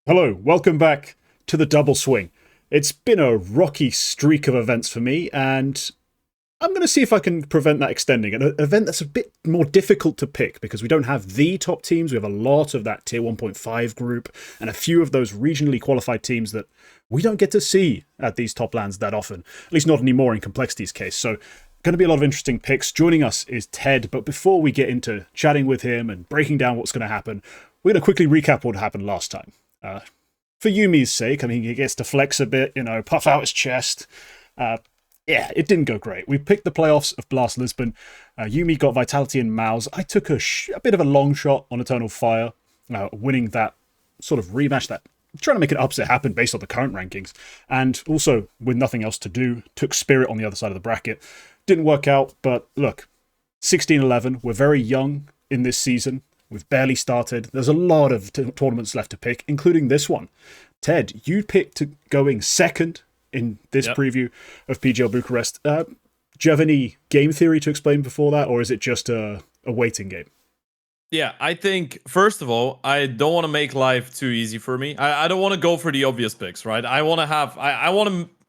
Hello, welcome back to the Double Swing. It's been a rocky streak of events for me, and I'm going to see if I can prevent that extending. An event that's a bit more difficult to pick because we don't have the top teams. We have a lot of that tier 1.5 group and a few of those regionally qualified teams that we don't get to see at these top lands that often, at least not anymore in Complexity's case. So, going to be a lot of interesting picks. Joining us is Ted, but before we get into chatting with him and breaking down what's going to happen, we're going to quickly recap what happened last time. For Yumi's sake, I mean, he gets to flex a bit, puff out his chest. Yeah, it didn't go great. We picked the playoffs of Blast Lisbon. Yumi got Vitality and Mouse. I took a bit of a long shot on Eternal Fire, winning that sort of rematch, that trying to make an upset happen based on the current rankings. And also, with nothing else to do, took Spirit on the other side of the bracket. Didn't work out, but look, 16-11, we're very young in this season. We've barely started. There's a lot of tournaments left to pick, including this one. Ted, you picked going second in this preview of PGL Bucharest. Do you have any game theory to explain before that, or is it just a waiting game? Yeah, I think, first of all, I don't want to make life too easy for me. I don't want to go for the obvious picks, right? I want to have...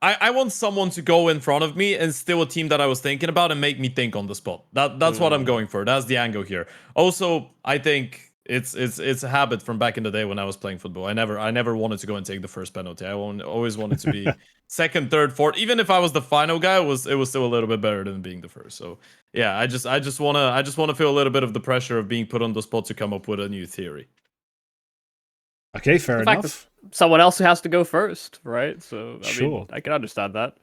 I want someone to go in front of me and steal a team that I was thinking about and make me think on the spot. That's what I'm going for. That's the angle here. Also, I think it's a habit from back in the day when I was playing football. I never wanted to go and take the first penalty. I always wanted to be second, third, fourth. Even if I was the final guy, it was still a little bit better than being the first. So yeah, I just wanna feel a little bit of the pressure of being put on the spot to come up with a new theory. Okay, fair enough. Someone else who has to go first, right? So I Sure. mean, I can understand that.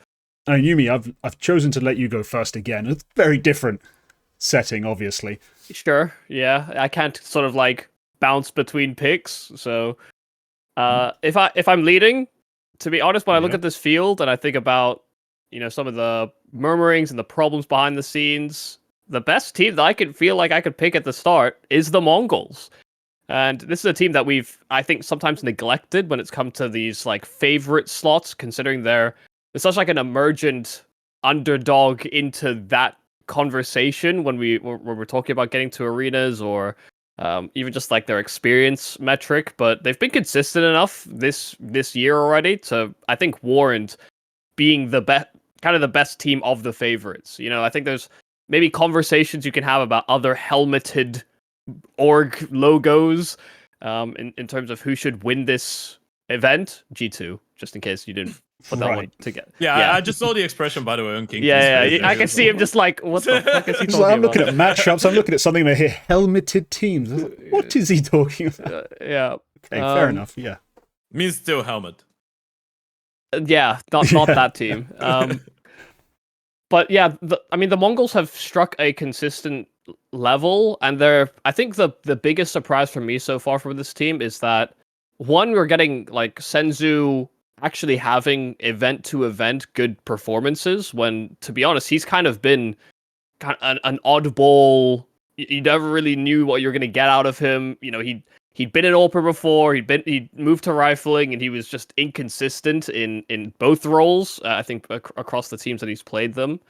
Yumi, I've chosen to let you go first again. It's a very different setting, obviously. Sure, yeah. I can't sort of like bounce between picks. So if I'm leading, to be honest, when I look at this field and I think about some of the murmurings and the problems behind the scenes, the best team that I could feel like I could pick at the start is the Mongolz. And this is a team that we've, I think, sometimes neglected when it's come to these like favorite slots, considering they're such like an emergent underdog into that conversation when we're talking about getting to arenas or even just like their experience metric. But they've been consistent enough this year already to, I think, warrant being the best team of the favorites. I think there's maybe conversations you can have about other helmeted org logos in terms of who should win this event. G2, just in case you didn't put that one together. Yeah, I just saw the expression, by the way, on KingT. Yeah, I can see him just like, what the fuck is he talking I'm about? looking at matchups, I'm looking at something that here, helmeted teams. What is he talking about? Yeah. Okay, fair enough, yeah. Means still helmet. Yeah, not that team. But yeah, the Mongolz have struck a consistent level, and I think the biggest surprise for me so far from this team is that we're getting like Senzu actually having event to event good performances when, to be honest, he's kind of been an oddball. You never really knew what you're going to get out of him. He'd been an AWPer before. He'd moved to rifling, and he was just inconsistent in both roles. I think across the teams that he's played them.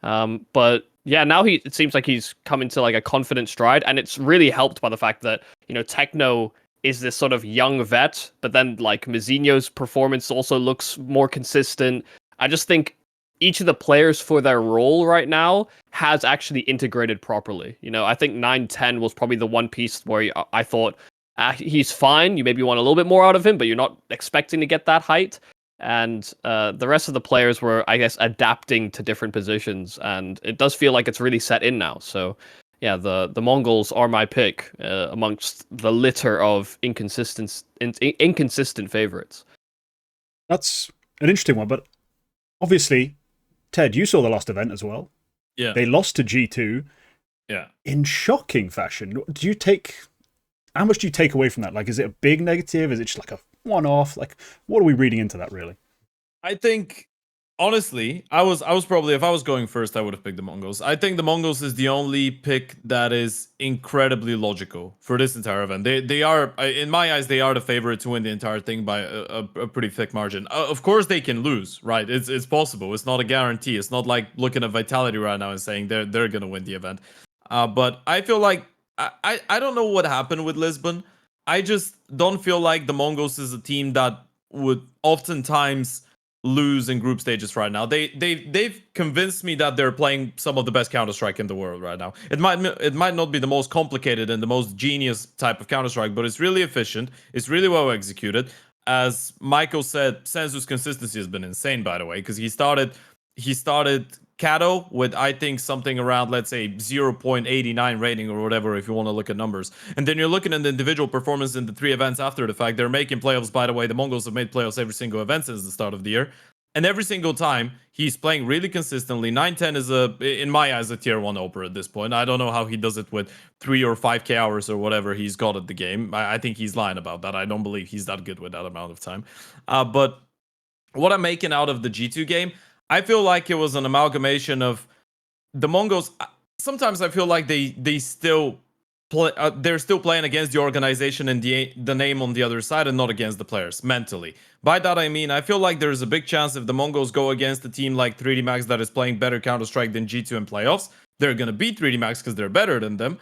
But yeah, now it seems like he's come into like a confident stride, and it's really helped by the fact that Techno is this sort of young vet, but then like Mizinho's performance also looks more consistent. I just think each of the players for their role right now has actually integrated properly. I think 9-10 was probably the one piece where I thought he's fine. You maybe want a little bit more out of him, but you're not expecting to get that height. And the rest of the players were, I guess, adapting to different positions, and it does feel like it's really set in now. So, yeah, the Mongolz are my pick amongst the litter of inconsistent favorites. That's an interesting one, but obviously, Ted, you saw the last event as well. Yeah. They lost to G2 in shocking fashion. How much do you take away from that? Like, is it a big negative? Is it just like a one-off? Like, what are we reading into that, really? I think, honestly, I was probably, if I was going first, I would have picked the Mongolz. I think the Mongolz is the only pick that is incredibly logical for this entire event. They are, in my eyes, they are the favorite to win the entire thing by a pretty thick margin. Of course, they can lose, right? It's possible. It's not a guarantee. It's not like looking at Vitality right now and saying they're gonna win the event. But I feel like I don't know what happened with Lisbon, I just don't feel like the Mongols is a team that would oftentimes lose in group stages right now. They've convinced me that they're playing some of the best Counter-Strike in the world right now. It might not be the most complicated and the most genius type of Counter-Strike, but it's really efficient. It's really well executed. As Michael said, Senzu's consistency has been insane, by the way, because he started Kato with, I think, something around, let's say, 0.89 rating or whatever, if you want to look at numbers. And then you're looking at the individual performance in the 3 events after the fact. They're making playoffs, by the way. The Mongols have made playoffs every single event since the start of the year. And every single time, he's playing really consistently. 910 is, in my eyes, a tier 1 Oper at this point. I don't know how he does it with 3 or 5k hours or whatever he's got at the game. I think he's lying about that. I don't believe he's that good with that amount of time. But what I'm making out of the G2 game, I feel like it was an amalgamation of the Mongols. Sometimes I feel like they still play. They're still playing against the organization and the name on the other side, and not against the players mentally. By that I mean I feel like there's a big chance if the Mongols go against a team like 3D Max that is playing better Counter-Strike than G2 in playoffs, they're gonna beat 3D Max because they're better than them.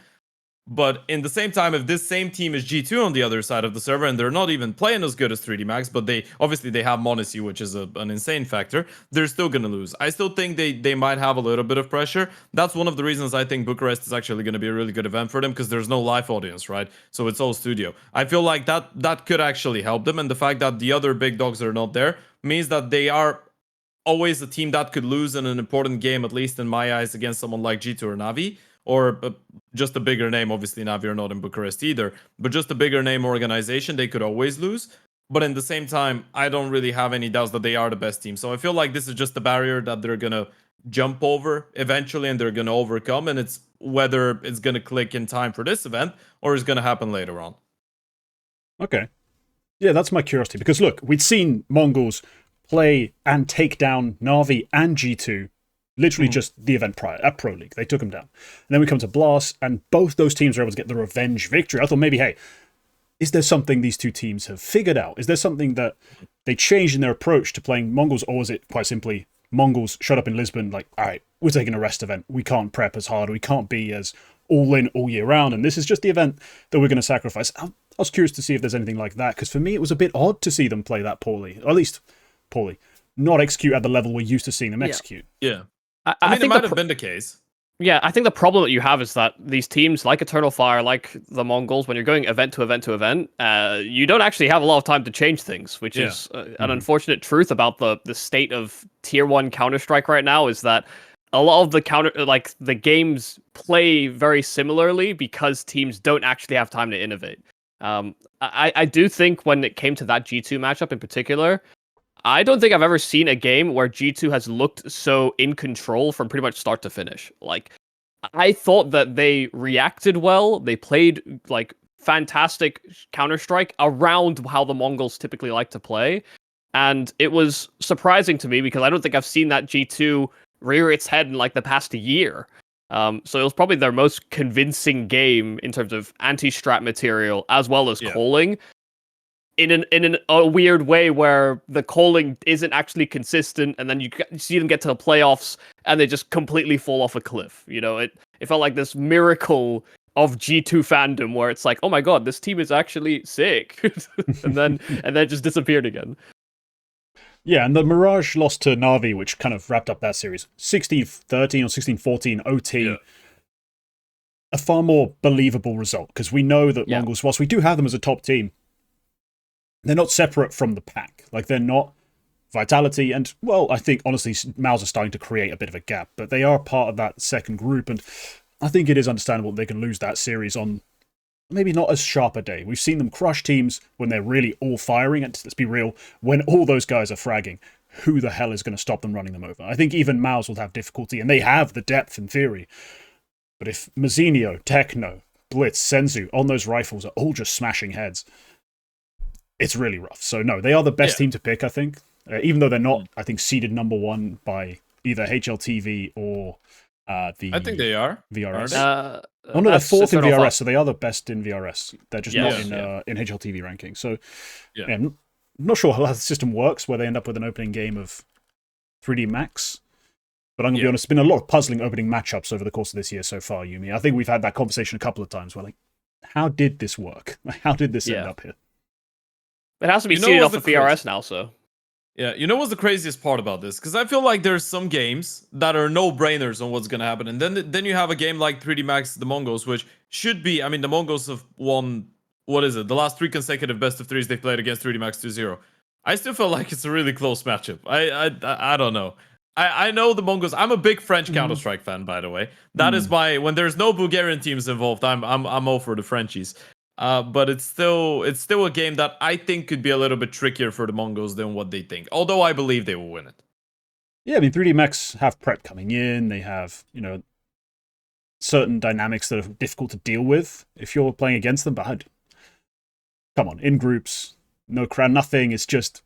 But in the same time, if this same team is G2 on the other side of the server and they're not even playing as good as 3D Max, but they have Monacy, which is an insane factor, they're still going to lose. I still think they might have a little bit of pressure. That's one of the reasons I think Bucharest is actually going to be a really good event for them, because there's no live audience, right? So it's all studio. I feel like that could actually help them, and the fact that the other big dogs are not there means that they are always a team that could lose in an important game, at least in my eyes, against someone like G2 or Navi. Or just a bigger name. Obviously, Navi are not in Bucharest either, but just a bigger name organization, they could always lose. But in the same time, I don't really have any doubts that they are the best team. So I feel like this is just a barrier that they're going to jump over eventually, and they're going to overcome. And it's whether it's going to click in time for this event or it's going to happen later on. Okay. Yeah, that's my curiosity. Because look, we'd seen Mongols play and take down Navi and G2 literally just the event prior, at Pro League. They took them down. And then we come to Blast, and both those teams are able to get the revenge victory. I thought maybe, hey, is there something these two teams have figured out? Is there something that they changed in their approach to playing Mongols, or is it quite simply Mongols showed up in Lisbon like, all right, we're taking a rest event. We can't prep as hard. We can't be as all in all year round. And this is just the event that we're going to sacrifice. I was curious to see if there's anything like that, because for me, it was a bit odd to see them play that poorly, or at least poorly, not execute at the level we're used to seeing them execute. Yeah. I mean, it might have been the case. Yeah, I think the problem that you have is that these teams, like Eternal Fire, like the Mongols, when you're going event to event to event, you don't actually have a lot of time to change things, which is an unfortunate truth about the state of Tier 1 Counter-Strike right now, is that a lot of the games play very similarly because teams don't actually have time to innovate. I do think when it came to that G2 matchup in particular, I don't think I've ever seen a game where G2 has looked so in control from pretty much start to finish. Like, I thought that they reacted well. They played like fantastic Counter-Strike around how the Mongols typically like to play. And it was surprising to me because I don't think I've seen that G2 rear its head in like the past year. So it was probably their most convincing game in terms of anti-strat material as well as calling. In a weird way where the calling isn't actually consistent, and then you see them get to the playoffs and they just completely fall off a cliff. You know, it felt like this miracle of G2 fandom where it's like, oh my god, this team is actually sick, and then just disappeared again. Yeah, and the Mirage lost to Navi, which kind of wrapped up that series. 16-13 or 16-14 OT. Yeah. A far more believable result, because we know that Mongols, whilst we do have them as a top team, they're not separate from the pack. Like, they're not Vitality, and, well, I think, honestly, MOUZ are starting to create a bit of a gap, but they are part of that second group, and I think it is understandable that they can lose that series on maybe not as sharp a day. We've seen them crush teams when they're really all firing, and let's be real, when all those guys are fragging, who the hell is going to stop them running them over? I think even MOUZ will have difficulty, and they have the depth in theory. But if Mazinho, Techno, Blitz, Senzu on those rifles are all just smashing heads, it's really rough. So no, they are the best team to pick, I think. Even though they're not, I think, seeded number one by either HLTV or I think they are. VRS. No, they're fourth in VRS, so they are the best in VRS. They're just not in HLTV ranking. So I'm not sure how the system works, where they end up with an opening game of 3D Max. But I'm going to be honest, it's been a lot of puzzling opening matchups over the course of this year so far, Yumi. I think we've had that conversation a couple of times where, like, how did this work? How did this end Yeah. up here? It has to be You know seeded what's off the the VRS now, so. Yeah, you know what's the craziest part about this? Because I feel like there's some games that are no-brainers on what's gonna happen, and then you have a game like 3D Max, the Mongolz, which should be. I mean, the Mongolz have won. What is it? The last 3 consecutive best of 3s they've played against 3D Max 2-0. I still feel like it's a really close matchup. I don't know. I know the Mongols. I'm a big French Counter-Strike fan, by the way. That is my when there's no Bulgarian teams involved. I'm all for the Frenchies. But it's still a game that I think could be a little bit trickier for the Mongols than what they think. Although I believe they will win it. Yeah, I mean, 3D Max have prep coming in. They have, certain dynamics that are difficult to deal with if you're playing against them. But come on, in groups, no crowd, nothing. It's just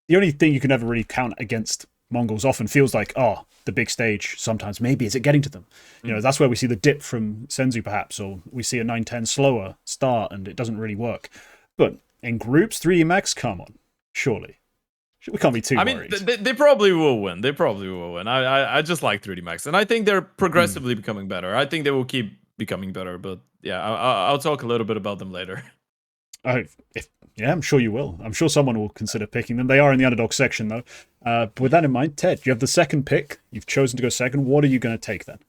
the only thing you can ever really count against Mongols often feels like, the big stage. Sometimes maybe is it getting to them? That's where we see the dip from Senzu, perhaps, or we see a 9-10 slower start and it doesn't really work. But in groups, 3D Max, come on, surely. We can't be too worried. They probably will win. They probably will win. I just like 3D Max, and I think they're progressively becoming better. I think they will keep becoming better, but yeah, I'll talk a little bit about them later. I'm sure you will. I'm sure someone will consider picking them. They are in the underdog section, though. But with that in mind, Ted, you have the second pick. You've chosen to go second. What are you going to take then?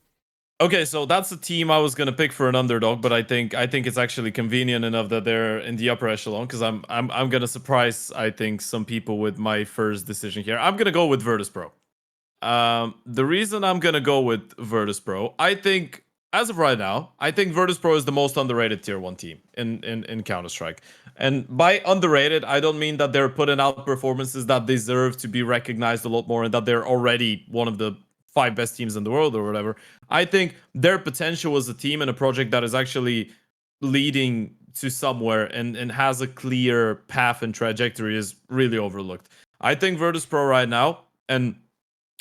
Okay, so that's the team I was gonna pick for an underdog, but I think it's actually convenient enough that they're in the upper echelon because I'm gonna surprise some people with my first decision here. I'm gonna go with VirtusPro. The reason I'm gonna go with VirtusPro, I think as of right now, I think VirtusPro is the most underrated tier 1 team in Counter-Strike. And by underrated, I don't mean that they're putting out performances that deserve to be recognized a lot more and that they're already one of the 5 best teams in the world or whatever. I think their potential as a team and a project that is actually leading to somewhere and has a clear path and trajectory is really overlooked. I think VirtusPro right now, and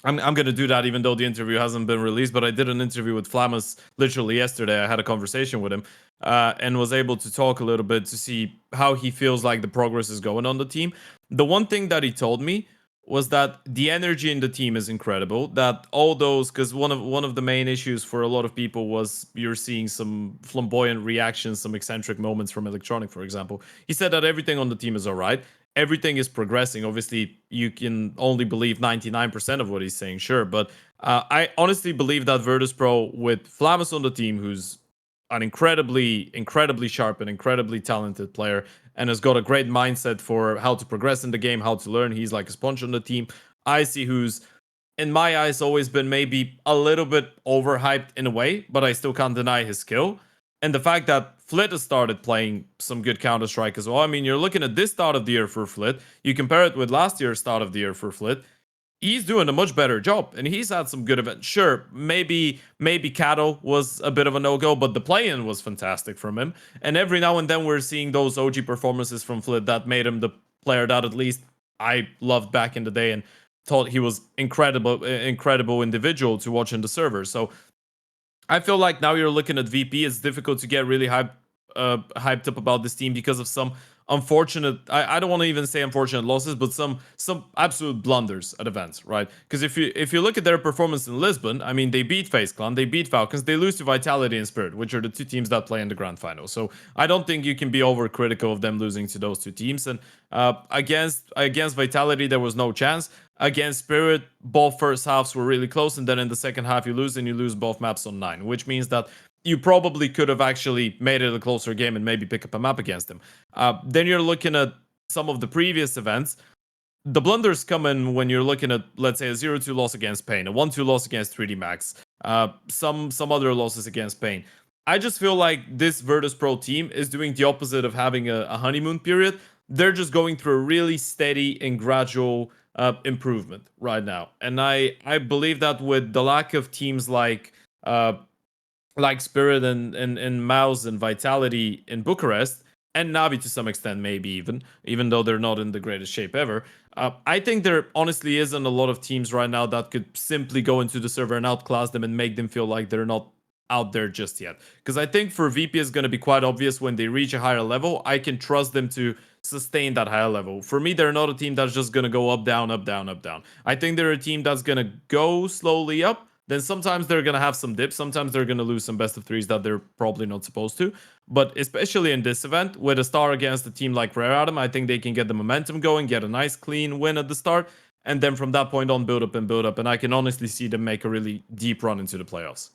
I'm going to do that even though the interview hasn't been released, but I did an interview with Flamus literally yesterday. I had a conversation with him and was able to talk a little bit to see how he feels like the progress is going on the team. The one thing that he told me was that the energy in the team is incredible. That all those, because one of the main issues for a lot of people was you're seeing some flamboyant reactions, some eccentric moments from Electronic, for example. He said that everything on the team is all right. Everything is progressing. Obviously, you can only believe 99% of what he's saying, sure. But I honestly believe that VirtusPro, with Flamus on the team, who's an incredibly sharp and incredibly talented player, and has got a great mindset for how to progress in the game, how to learn. He's like a sponge on the team. Icy, who's in my eyes always been maybe a little bit overhyped in a way, but I still can't deny his skill. And the fact that Flit has started playing some good Counter-Strike as well. I mean, you're looking at this start of the year for Flit. You compare it with last year's start of the year for Flit. He's doing a much better job, and he's had some good events. Sure, maybe Cattle was a bit of a no-go, but the play-in was fantastic from him. And every now and then we're seeing those OG performances from Flit that made him the player that at least I loved back in the day and thought he was incredible individual to watch in the server. So I feel like now you're looking at VP. It's difficult to get really hyped up about this team because of some unfortunate, I don't want to even say unfortunate losses, but some absolute blunders at events, right? Because if you look at their performance in Lisbon, I mean, they beat FaZe Clan, they beat Falcons, they lose to Vitality and Spirit, which are the 2 teams that play in the grand final. So I don't think you can be overcritical of them losing to those 2 teams. And against Vitality, there was no chance. Against Spirit, both first halves were really close, and then in the second half you lose both maps on 9, which means that you probably could have actually made it a closer game and maybe pick up a map against them. Then you're looking at some of the previous events. The blunders come in when you're looking at, let's say, a 0-2 loss against Pain, a 1-2 loss against 3D Max, some other losses against Pain. I just feel like this VirtusPro team is doing the opposite of having a honeymoon period. They're just going through a really steady and gradual improvement right now. And I believe that with the lack of teams like Spirit and Mouse and Vitality in Bucharest, and Navi to some extent, maybe even though they're not in the greatest shape ever, I think there honestly isn't a lot of teams right now that could simply go into the server and outclass them and make them feel like they're not out there just yet. Because I think for VP is going to be quite obvious when they reach a higher level. I can trust them to sustain that higher level. For me, they're not a team that's just going to go up, down, up, down, up, down. I think they're a team that's going to go slowly up, then sometimes they're going to have some dips. Sometimes they're going to lose some best of threes that they're probably not supposed to. But especially in this event, with a star against a team like Rare Adam, I think they can get the momentum going, get a nice clean win at the start, and then from that point on, build up and build up. And I can honestly see them make a really deep run into the playoffs.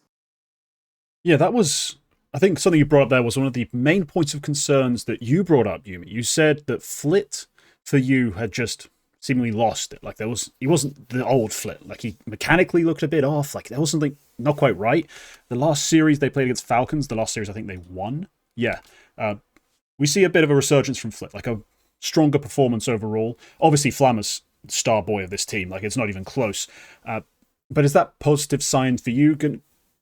Yeah, that was, I think something you brought up there was one of the main points of concerns that you brought up, Yumi. You said that Flit for you had just seemingly lost it. Like he wasn't the old Flit. Like he mechanically looked a bit off. Like there was something not quite right. The last series they played against Falcons, the last series I think they won. Yeah. We see a bit of a resurgence from Flit, like a stronger performance overall. Obviously, Flammer's star boy of this team. Like it's not even close. But is that positive sign for you?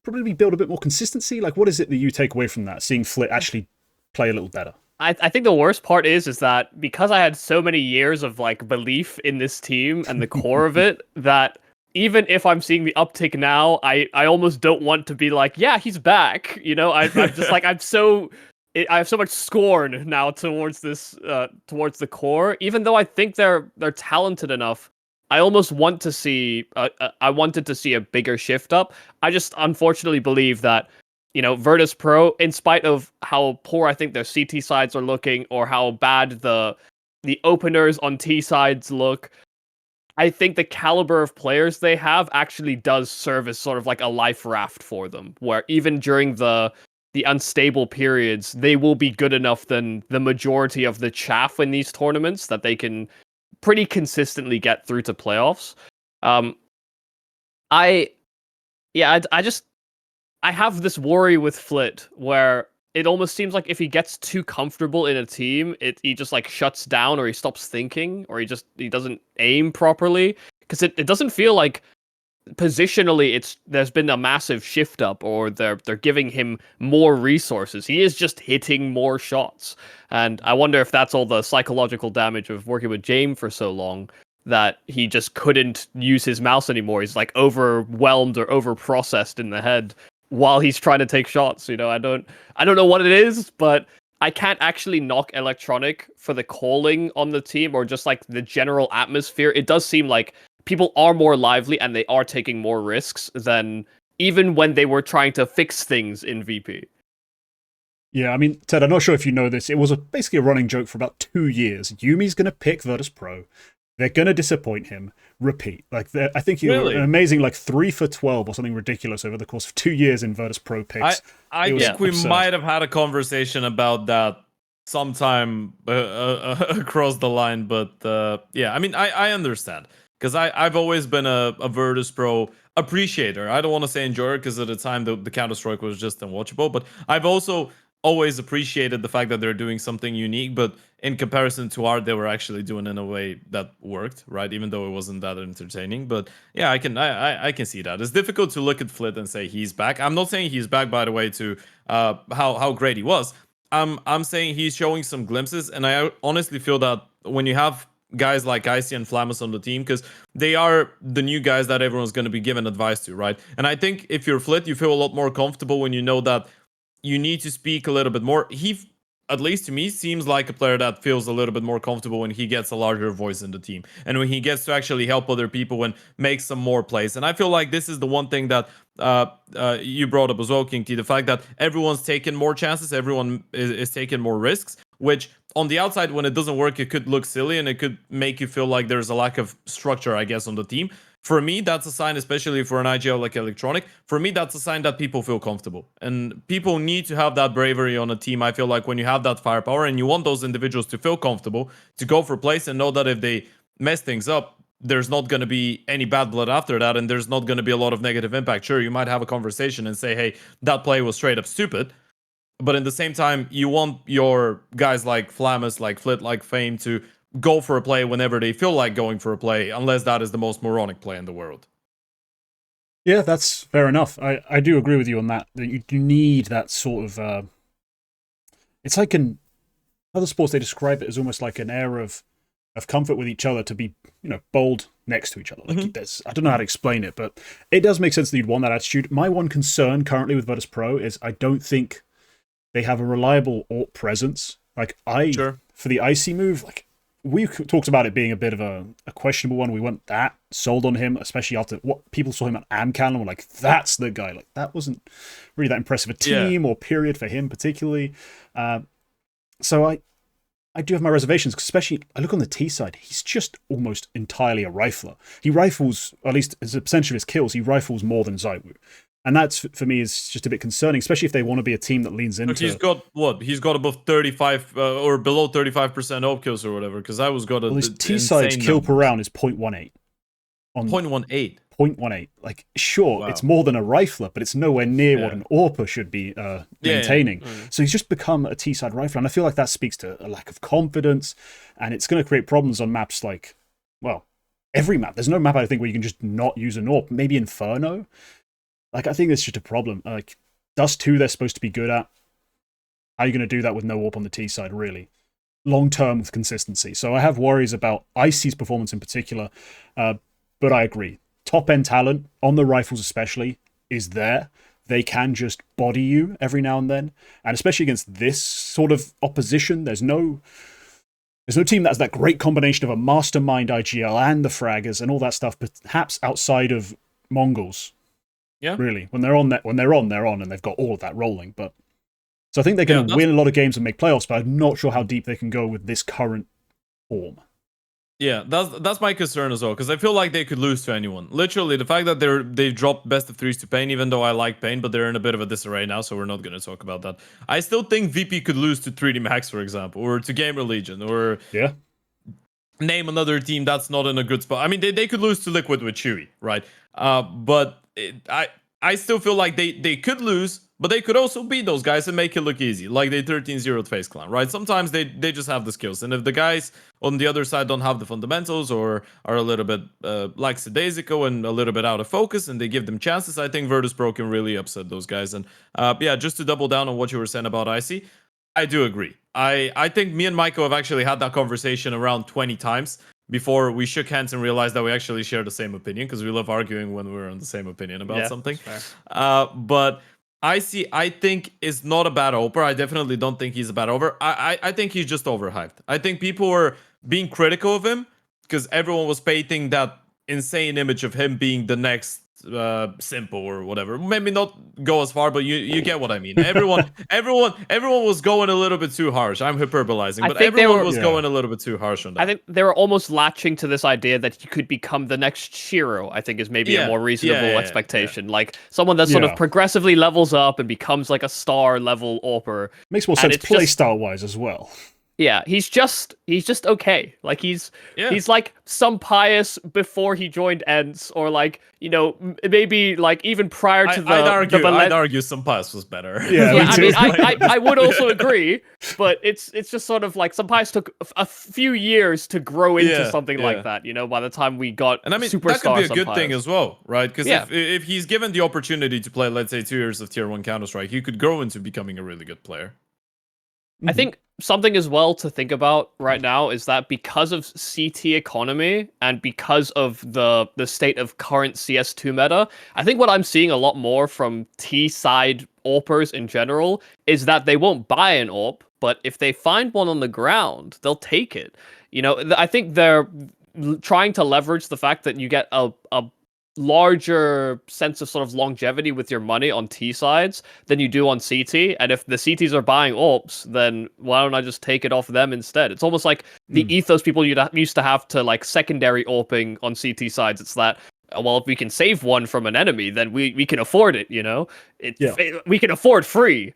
Probably build a bit more consistency? Like, what is it that you take away from that, seeing Flit actually play a little better? I think the worst part is that because I had so many years of like belief in this team and the core of it, that even if I'm seeing the uptick now, I almost don't want to be like, yeah, he's back. You know, I'm just like, I have so much scorn now towards this, towards the core, even though I think they're talented enough. I almost want to see, I wanted to see a bigger shift up. I just unfortunately believe that, you know, VirtusPro, in spite of how poor I think their CT sides are looking or how bad the openers on T sides look, I think the caliber of players they have actually does serve as sort of like a life raft for them, where even during the unstable periods, they will be good enough than the majority of the chaff in these tournaments that they can pretty consistently get through to playoffs. I have this worry with Flit where it almost seems like if he gets too comfortable in a team, he just like shuts down, or he stops thinking, or he doesn't aim properly, because it doesn't feel like positionally there's been a massive shift up, or they're giving him more resources. He is just hitting more shots, and I wonder if that's all the psychological damage of working with James for so long, that he just couldn't use his mouse anymore. He's like overwhelmed or over processed in the head while he's trying to take shots. You know, I don't know what it is, but I can't actually knock Electronic for the calling on the team or just like the general atmosphere. It does seem like people are more lively and they are taking more risks than even when they were trying to fix things in VP. Yeah, I mean, Ted, I'm not sure if you know this. It was basically a running joke for about 2 years. Yumi's going to pick VirtusPro. They're going to disappoint him. Repeat. Like, I think you were an amazing, like, 3 for 12 or something ridiculous over the course of 2 years in VirtusPro picks. I think we might have had a conversation about that sometime across the line, but yeah, I mean, I understand. Because I've always been a VirtusPro appreciator. I don't want to say enjoyer, because at the time the Counter-Strike was just unwatchable. But I've also always appreciated the fact that they're doing something unique. But in comparison to art, they were actually doing it in a way that worked, right? Even though it wasn't that entertaining. But yeah, I can see that. It's difficult to look at Flit and say he's back. I'm not saying he's back, by the way, to how great he was. I'm saying he's showing some glimpses, and I honestly feel that when you have guys like Icy and Flammus on the team, because they are the new guys that everyone's going to be giving advice to, right? And I think if you're Flit, you feel a lot more comfortable when you know that you need to speak a little bit more. He, at least to me, seems like a player that feels a little bit more comfortable when he gets a larger voice in the team, and when he gets to actually help other people and make some more plays. And I feel like this is the one thing that you brought up as well, KingT, the fact that everyone's taking more chances, everyone is taking more risks, which on the outside, when it doesn't work, it could look silly and it could make you feel like there's a lack of structure, I guess, on the team. For me, that's a sign, especially for an IGL like Electronic, for me, that's a sign that people feel comfortable. And people need to have that bravery on a team. I feel like when you have that firepower and you want those individuals to feel comfortable, to go for plays and know that if they mess things up, there's not going to be any bad blood after that, and there's not going to be a lot of negative impact. Sure, you might have a conversation and say, hey, that play was straight up stupid. But in the same time, you want your guys like Flammus, like Flit, like Fame to go for a play whenever they feel like going for a play, unless that is the most moronic play in the world. Yeah, that's fair enough. I do agree with you on that. That you need that sort of... it's like in other sports, they describe it as almost like an air of comfort with each other, to be, you know, bold next to each other. Like I don't know how to explain it, but it does make sense that you'd want that attitude. My one concern currently with VirtusPro is I don't think they have a reliable AWP presence. Like, for the Icy move, like, we talked about it being a bit of a questionable one. We weren't that sold on him, especially after what people saw him at AmCal and were like, that's the guy. Like, that wasn't really that impressive a team or period for him particularly. So I do have my reservations, especially I look on the T side. He's just almost entirely a rifler. He rifles, at least as a percentage of his kills, he rifles more than ZywOo. And that's, for me, is just a bit concerning, especially if they want to be a team that leans into... He's got what? He's got above 35 or below 35% op kills or whatever, because I was got a... Well, his T-side's kill per round is 0.18. 0.18? 0.18. Like, sure, it's more than a rifler, but it's nowhere near what an AWPer should be maintaining. So he's just become a T-side rifler, and I feel like that speaks to a lack of confidence, and it's going to create problems on maps like, well, every map. There's no map, I think, where you can just not use an AWP. Maybe Inferno? Like, I think that's just a problem. Like, Dust 2, they're supposed to be good at. How are you going to do that with no AWP on the T side, really? Long-term with consistency. So I have worries about Icy's performance in particular, but I agree. Top-end talent, on the rifles especially, is there. They can just body you every now and then. And especially against this sort of opposition, there's no team that has that great combination of a mastermind IGL and the fraggers and all that stuff, perhaps outside of Mongolz. Yeah, really. When they're on, and they've got all of that rolling. But so I think they're going to win a lot of games and make playoffs, but I'm not sure how deep they can go with this current form. Yeah, that's my concern as well, because I feel like they could lose to anyone. Literally, the fact that they've dropped best of threes to Pain, even though I like Pain, but they're in a bit of a disarray now, so we're not going to talk about that. I still think VP could lose to 3D Max, for example, or to GamerLegion, or name another team that's not in a good spot. I mean, they could lose to Liquid with Chewy, right? But I still feel like they could lose, but they could also beat those guys and make it look easy, like they 13-0'd FaZe Clan, right? Sometimes they just have the skills, and if the guys on the other side don't have the fundamentals or are a little bit like Sedasico and a little bit out of focus, and they give them chances, I think VirtusPro can really upset those guys. And yeah, just to double down on what you were saying about Icy, I do agree. I think me and Maiko have actually had that conversation around 20 times before we shook hands and realized that we actually share the same opinion, because we love arguing when we're on the same opinion about something. But Icy, I think, is not a bad oper. I definitely don't think he's a bad oper. I think he's just overhyped. I think people were being critical of him because everyone was painting that insane image of him being the next Simple or whatever. Maybe not go as far, but you get what I mean. Everyone was going a little bit too harsh. I'm hyperbolizing, but everyone was going a little bit too harsh on that. I think they were almost latching to this idea that he could become the next Shiro. I think is maybe a more reasonable expectation. Like someone that sort of progressively levels up and becomes like a star level AWPer. Makes more sense playstyle wise as well. Yeah, he's just okay. Like he's like some Pious before he joined ENCE, or like, you know, maybe like even prior to I'd argue some Pious was better. Yeah, I mean, I would also agree, but it's just sort of like some Pious took a few years to grow into something like that. You know, by the time we got and I mean superstar, that could be a good thing as well, right? Because if he's given the opportunity to play, let's say 2 years of Tier 1 Counter-Strike, he could grow into becoming a really good player. I think something as well to think about right now is that because of CT economy and because of the state of current CS2 meta, I think what I'm seeing a lot more from T-side AWPers in general is that they won't buy an AWP, but if they find one on the ground, they'll take it. You know, I think they're trying to leverage the fact that you get a larger sense of sort of longevity with your money on T sides than you do on CT. And if the CTs are buying AWPs, then why don't I just take it off them instead? It's almost like the ethos people used to have to like secondary AWPing on CT sides. It's that, well, if we can save one from an enemy, then we can afford it, you know? We can afford free.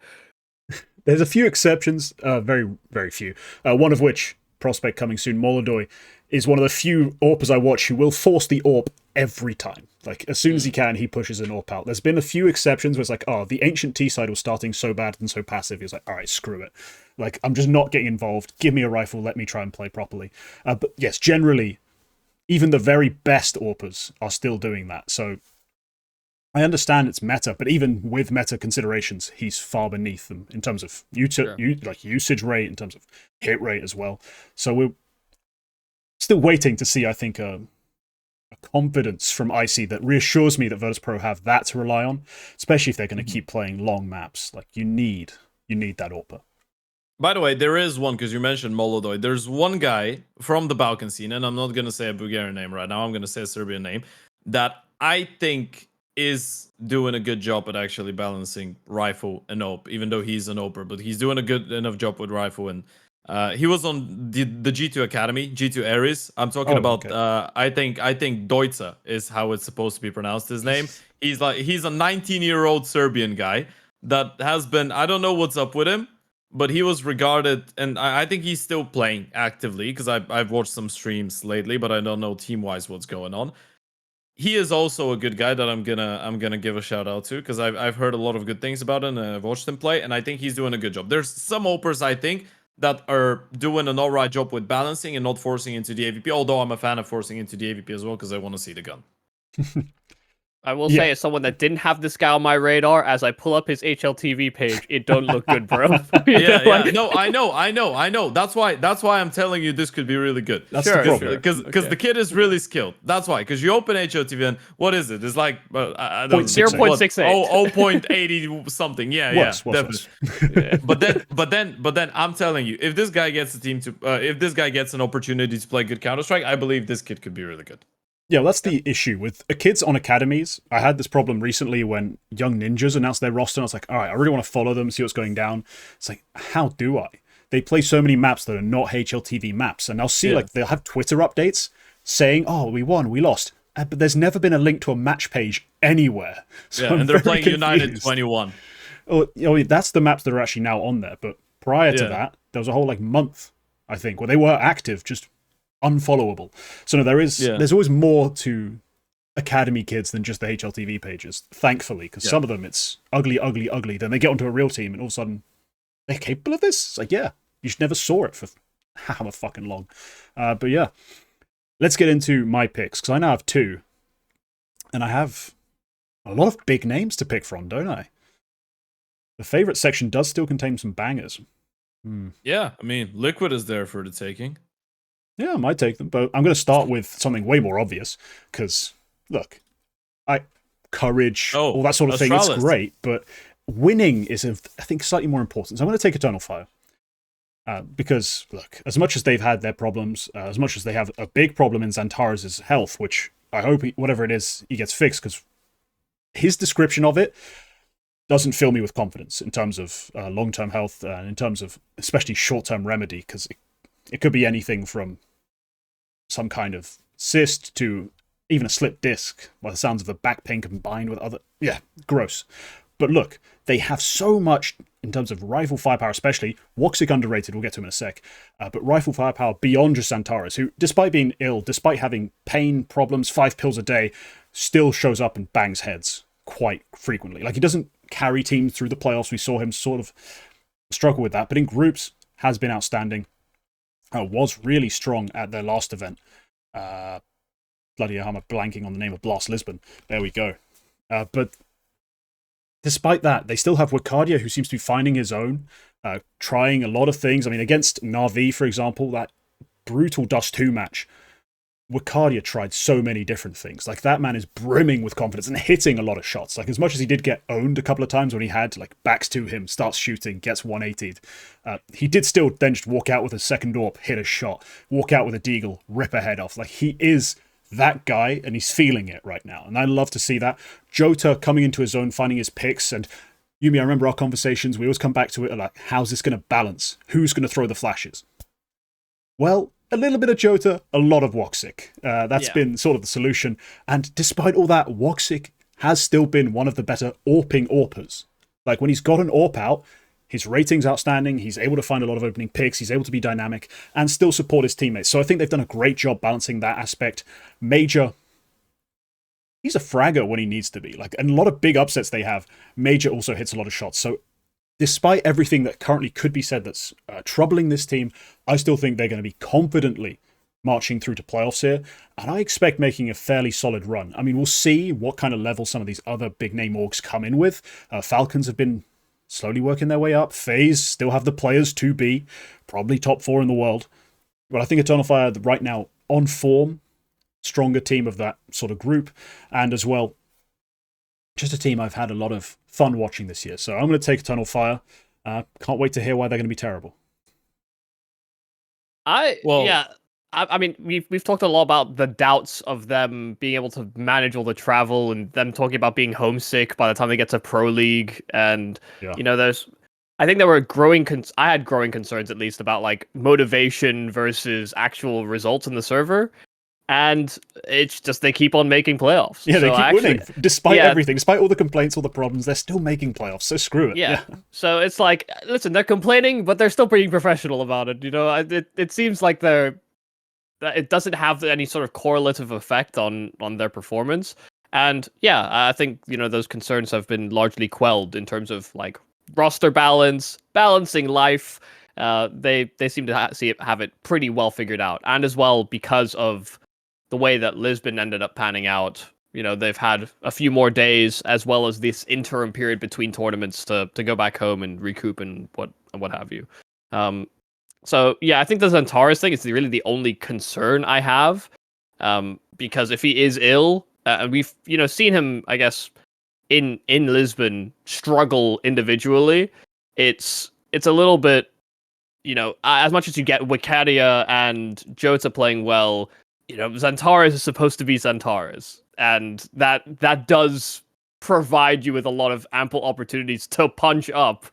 There's a few exceptions, very, very few. One of which, prospect coming soon, Molodoy, is one of the few AWPers I watch who will force the AWP every time. Like, as soon as he can, he pushes an AWP out. There's been a few exceptions where it's like, oh, the ancient T side was starting so bad and so passive. He was like, all right, screw it. Like, I'm just not getting involved. Give me a rifle. Let me try and play properly. But yes, generally, even the very best AWPers are still doing that. So I understand it's meta, but even with meta considerations, he's far beneath them in terms of usage rate, in terms of hit rate as well. So we're still waiting to see, I think, a confidence from Icy that reassures me that VirtusPro have that to rely on, especially if they're going to keep playing long maps. Like, you need that AWPer. By the way, there is one, because you mentioned Molodoy. There's one guy from the Balkan scene, and I'm not going to say a Bulgarian name right now. I'm going to say a Serbian name, that I think is doing a good job at actually balancing Rifle and Ope, even though he's an Oper, but he's doing a good enough job with Rifle. And he was on the G2 Academy, G2 Ares. I'm talking about, okay. I think Deutza is how it's supposed to be pronounced, his name. He's a 19-year-old Serbian guy that has been, I don't know what's up with him, but he was regarded, and I think he's still playing actively, because I've watched some streams lately, but I don't know team-wise what's going on. He is also a good guy that I'm gonna give a shout out to, because I've heard a lot of good things about him, and I've watched him play, and I think he's doing a good job. There's some Opers, I think, that are doing an alright job with balancing and not forcing into the AVP, although I'm a fan of forcing into the AVP as well, because I want to see the gun. I will say, as someone that didn't have this guy on my radar, as I pull up his HLTV page, it don't look good, bro. Yeah. No, I know. That's why I'm telling you this could be really good. That's the problem. Because the kid is really skilled. That's why. Because you open HLTV and what is it? It's like I don't know, 0.68. 0.80 something. Yeah, definitely. Yeah. But then I'm telling you, if this guy gets a team to, if this guy gets an opportunity to play good Counter-Strike, I believe this kid could be really good. Yeah, well, that's the issue with kids on academies. I had this problem recently when Young Ninjas announced their roster, and I was like, all right, I really want to follow them, see what's going down. It's like, how do I? They play so many maps that are not HLTV maps, and I'll see, like, they'll have Twitter updates saying, oh, we won, we lost. But there's never been a link to a match page anywhere. So and they're playing United 21. Oh, that's the maps that are actually now on there, but prior to that, there was a whole, like, month, I think, where they were active, just unfollowable. So no, there's always more to academy kids than just the HLTV pages, thankfully, because some of them it's ugly. Then they get onto a real team and all of a sudden they're capable of this. It's like, yeah, you just never saw it for however fucking long. But yeah, let's get into my picks, because I now have two, and I have a lot of big names to pick from, don't I? The favorite section does still contain some bangers. Yeah, I mean, Liquid is there for the taking. Yeah, I might take them, but I'm going to start with something way more obvious, because, look, courage, all that sort of thing, it's great, but winning is, I think, slightly more important. So I'm going to take Eternal Fire, because, look, as much as they've had their problems, as much as they have a big problem in Xantares' health, which I hope, whatever it is, he gets fixed, because his description of it doesn't fill me with confidence in terms of long-term health, and in terms of especially short-term remedy, because it could be anything from some kind of cyst to even a slipped disc, by the sounds of the back pain combined with other... Yeah, gross. But look, they have so much in terms of rifle firepower, especially. Woxic underrated, we'll get to him in a sec. But rifle firepower beyond just Xantares, who, despite being ill, despite having pain problems, 5 pills a day, still shows up and bangs heads quite frequently. Like, he doesn't carry teams through the playoffs. We saw him sort of struggle with that. But in groups, has been outstanding. Was really strong at their last event. Bloody hell, I'm blanking on the name of Blast Lisbon. There we go. But despite that, they still have Wakadia, who seems to be finding his own, trying a lot of things. I mean, against Na'Vi, for example, that brutal Dust 2 match, Wakadia tried so many different things. Like, that man is brimming with confidence and hitting a lot of shots. Like, as much as he did get owned a couple of times when he had, like, backs to him, starts shooting, gets 180'd, he did still then just walk out with a second AWP, hit a shot, walk out with a deagle, rip a head off. Like, he is that guy, and he's feeling it right now. And I love to see that. Jota coming into his own, finding his picks, and Yumi, I remember our conversations, we always come back to it, like, how's this going to balance? Who's going to throw the flashes? Well, a little bit of Jota, a lot of Woxic. That's been sort of the solution. And despite all that, Woxic has still been one of the better AWPing AWPers. Like, when he's got an AWP out, his rating's outstanding, he's able to find a lot of opening picks, he's able to be dynamic, and still support his teammates. So I think they've done a great job balancing that aspect. Major, he's a fragger when he needs to be. Like, and a lot of big upsets they have, Major also hits a lot of shots. So despite everything that currently could be said that's troubling this team, I still think they're going to be confidently marching through to playoffs here, and I expect making a fairly solid run. I mean, we'll see what kind of level some of these other big-name orgs come in with. Falcons have been slowly working their way up. FaZe still have the players to be, probably top 4 in the world. But I think Eternal Fire, right now, on form, stronger team of that sort of group, and as well, just a team I've had a lot of fun watching this year. So I'm going to take Eternal Fire. Can't wait to hear why they're going to be terrible. Well, I mean, we've talked a lot about the doubts of them being able to manage all the travel and them talking about being homesick by the time they get to Pro League. And, Yeah. I think there were I had growing concerns at least about like motivation versus actual results in the server. And it's just they keep on making playoffs. Yeah, they So keep winning despite yeah. everything, despite all the complaints, all the problems. They're still making playoffs, so screw it. Yeah. So it's like, listen, they're complaining, but they're still being professional about it. It seems like it doesn't have any sort of correlative effect on their performance. And yeah, I think those concerns have been largely quelled in terms of like roster balance, balancing life. They seem to have it pretty well figured out, and as well because of the way that Lisbon ended up panning out. They've had a few more days as well as this interim period between tournaments to go back home and recoup and what have you. So yeah, I think the Xantares thing is really the only concern I have, because if he is ill, and we've seen him, I guess, in Lisbon struggle individually, it's a little bit, as much as you get Wikadia and Jota playing well, Xantares is supposed to be Xantares, and that does provide you with a lot of ample opportunities to punch up,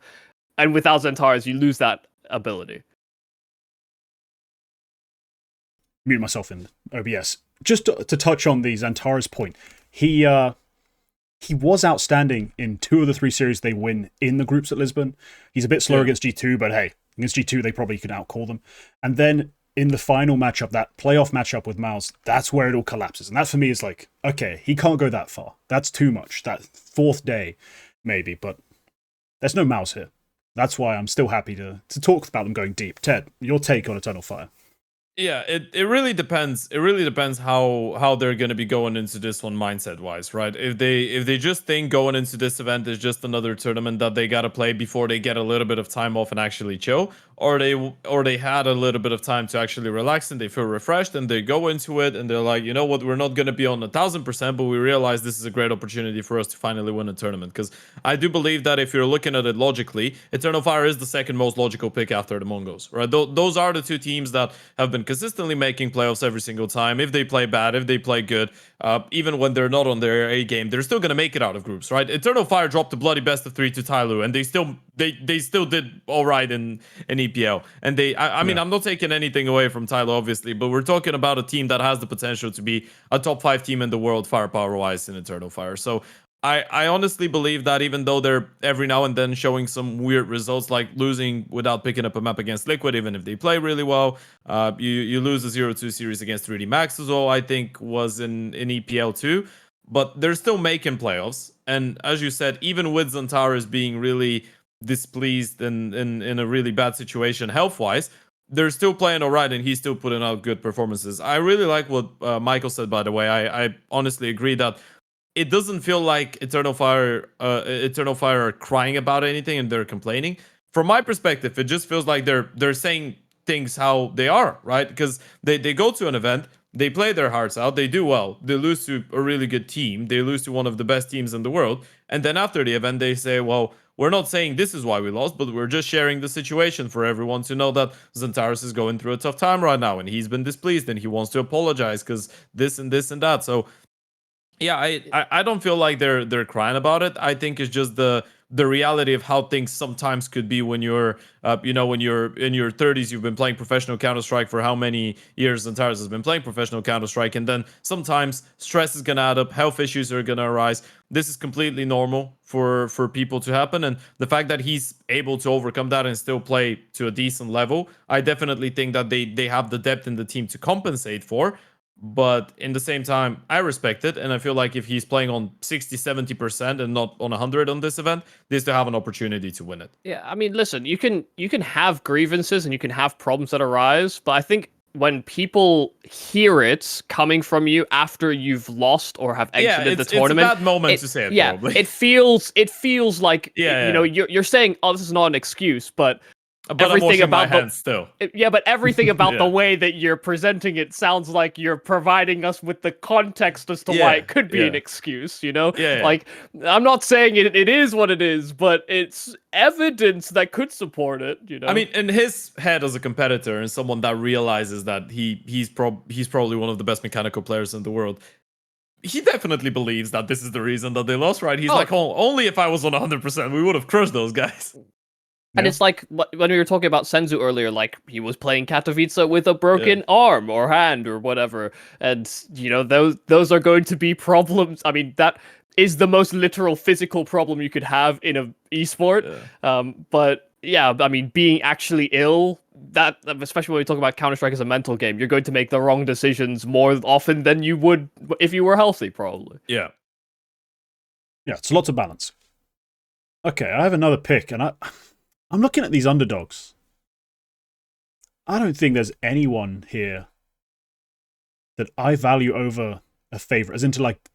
and without Xantares, you lose that ability. Mute myself in OBS. Just to touch on the Xantares point, he was outstanding in 2 of the 3 series they win in the groups at Lisbon. He's a bit slower against G2, but hey, against G2 they probably could outcall them. And then in the final matchup, that playoff matchup with Mouse, that's where it all collapses. And that for me is like, okay, he can't go that far. That's too much. That 4th day, maybe, but there's no Mouse here. That's why I'm still happy to talk about them going deep. Ted, your take on Eternal Fire? Yeah, it really depends. It really depends how they're going to be going into this one mindset wise, right? If they just think going into this event is just another tournament that they got to play before they get a little bit of time off and actually chill, or they had a little bit of time to actually relax and they feel refreshed and they go into it and they're like, you know what, we're not going to be on 1000%, but we realize this is a great opportunity for us to finally win a tournament. Because I do believe that if you're looking at it logically, Eternal Fire is the second most logical pick after the Mongolz, right? Those are the 2 teams that have been consistently making playoffs every single time. If they play bad, if they play good, even when they're not on their A game, they're still going to make it out of groups, right? Eternal Fire dropped the bloody best of 3 to Tyloo, and they still did all right in EPL. And I mean, I'm not taking anything away from Tyloo, obviously, but we're talking about a team that has the potential to be a top 5 team in the world firepower-wise in Eternal Fire. So I honestly believe that even though they're every now and then showing some weird results, like losing without picking up a map against Liquid, even if they play really well, you lose a 0-2 series against 3D Max as well, I think was in EPL too, but they're still making playoffs. And as you said, even with Xantares being really displeased and in a really bad situation health-wise, they're still playing all right, and he's still putting out good performances. I really like what Michael said, by the way. I honestly agree that it doesn't feel like Eternal Fire are crying about anything and they're complaining. From my perspective, it just feels like they're saying things how they are, right? Because they go to an event, they play their hearts out, they do well, they lose to a really good team, they lose to one of the best teams in the world, and then after the event they say, well, we're not saying this is why we lost, but we're just sharing the situation for everyone to know that Xantares is going through a tough time right now and he's been displeased and he wants to apologize because this and this and that. So yeah, I don't feel like they're crying about it. I think it's just the reality of how things sometimes could be when you're when you're in your 30s. You've been playing professional Counter-Strike for how many years Xantares has been playing professional Counter-Strike, and then sometimes stress is gonna add up, health issues are gonna arise. This is completely normal for people to happen, and the fact that he's able to overcome that and still play to a decent level, I definitely think that they have the depth in the team to compensate for. But in the same time, I respect it, and I feel like if he's playing on 60-70% and not on 100 on this event, they still have an opportunity to win it. Yeah, I mean, listen, you can have grievances and you can have problems that arise, but I think when people hear it coming from you after you've lost or have exited the tournament, it's a bad moment to say it. Yeah, probably. it feels like you're saying, oh, this is not an excuse, but But I'm everything washing my about the hands still. yeah, but everything about the Yeah. way that you're presenting it sounds like you're providing us with the context as to why Yeah, it could be an yeah. excuse, you know? Yeah, yeah. Like, I'm not saying it is what it is, but it's evidence that could support it, you know? I mean, in his head as a competitor and someone that realizes that he's probably one of the best mechanical players in the world, he definitely believes that this is the reason that they lost, right? He's Oh. like, oh, only if I was on 100%, we would have crushed those guys. And Yeah. it's like when we were talking about Senzu earlier, like he was playing Katowice with a broken arm or hand or whatever, and you know those are going to be problems. I mean, that is the most literal physical problem you could have in a esport. But yeah, I mean, being actually ill, that especially when we talk about Counter-Strike as a mental game, you're going to make the wrong decisions more often than you would if you were healthy, probably. Yeah. Yeah, it's lots of balance. Okay, I have another pick, and I'm looking at these underdogs. I don't think there's anyone here that I value over a favorite, as in to like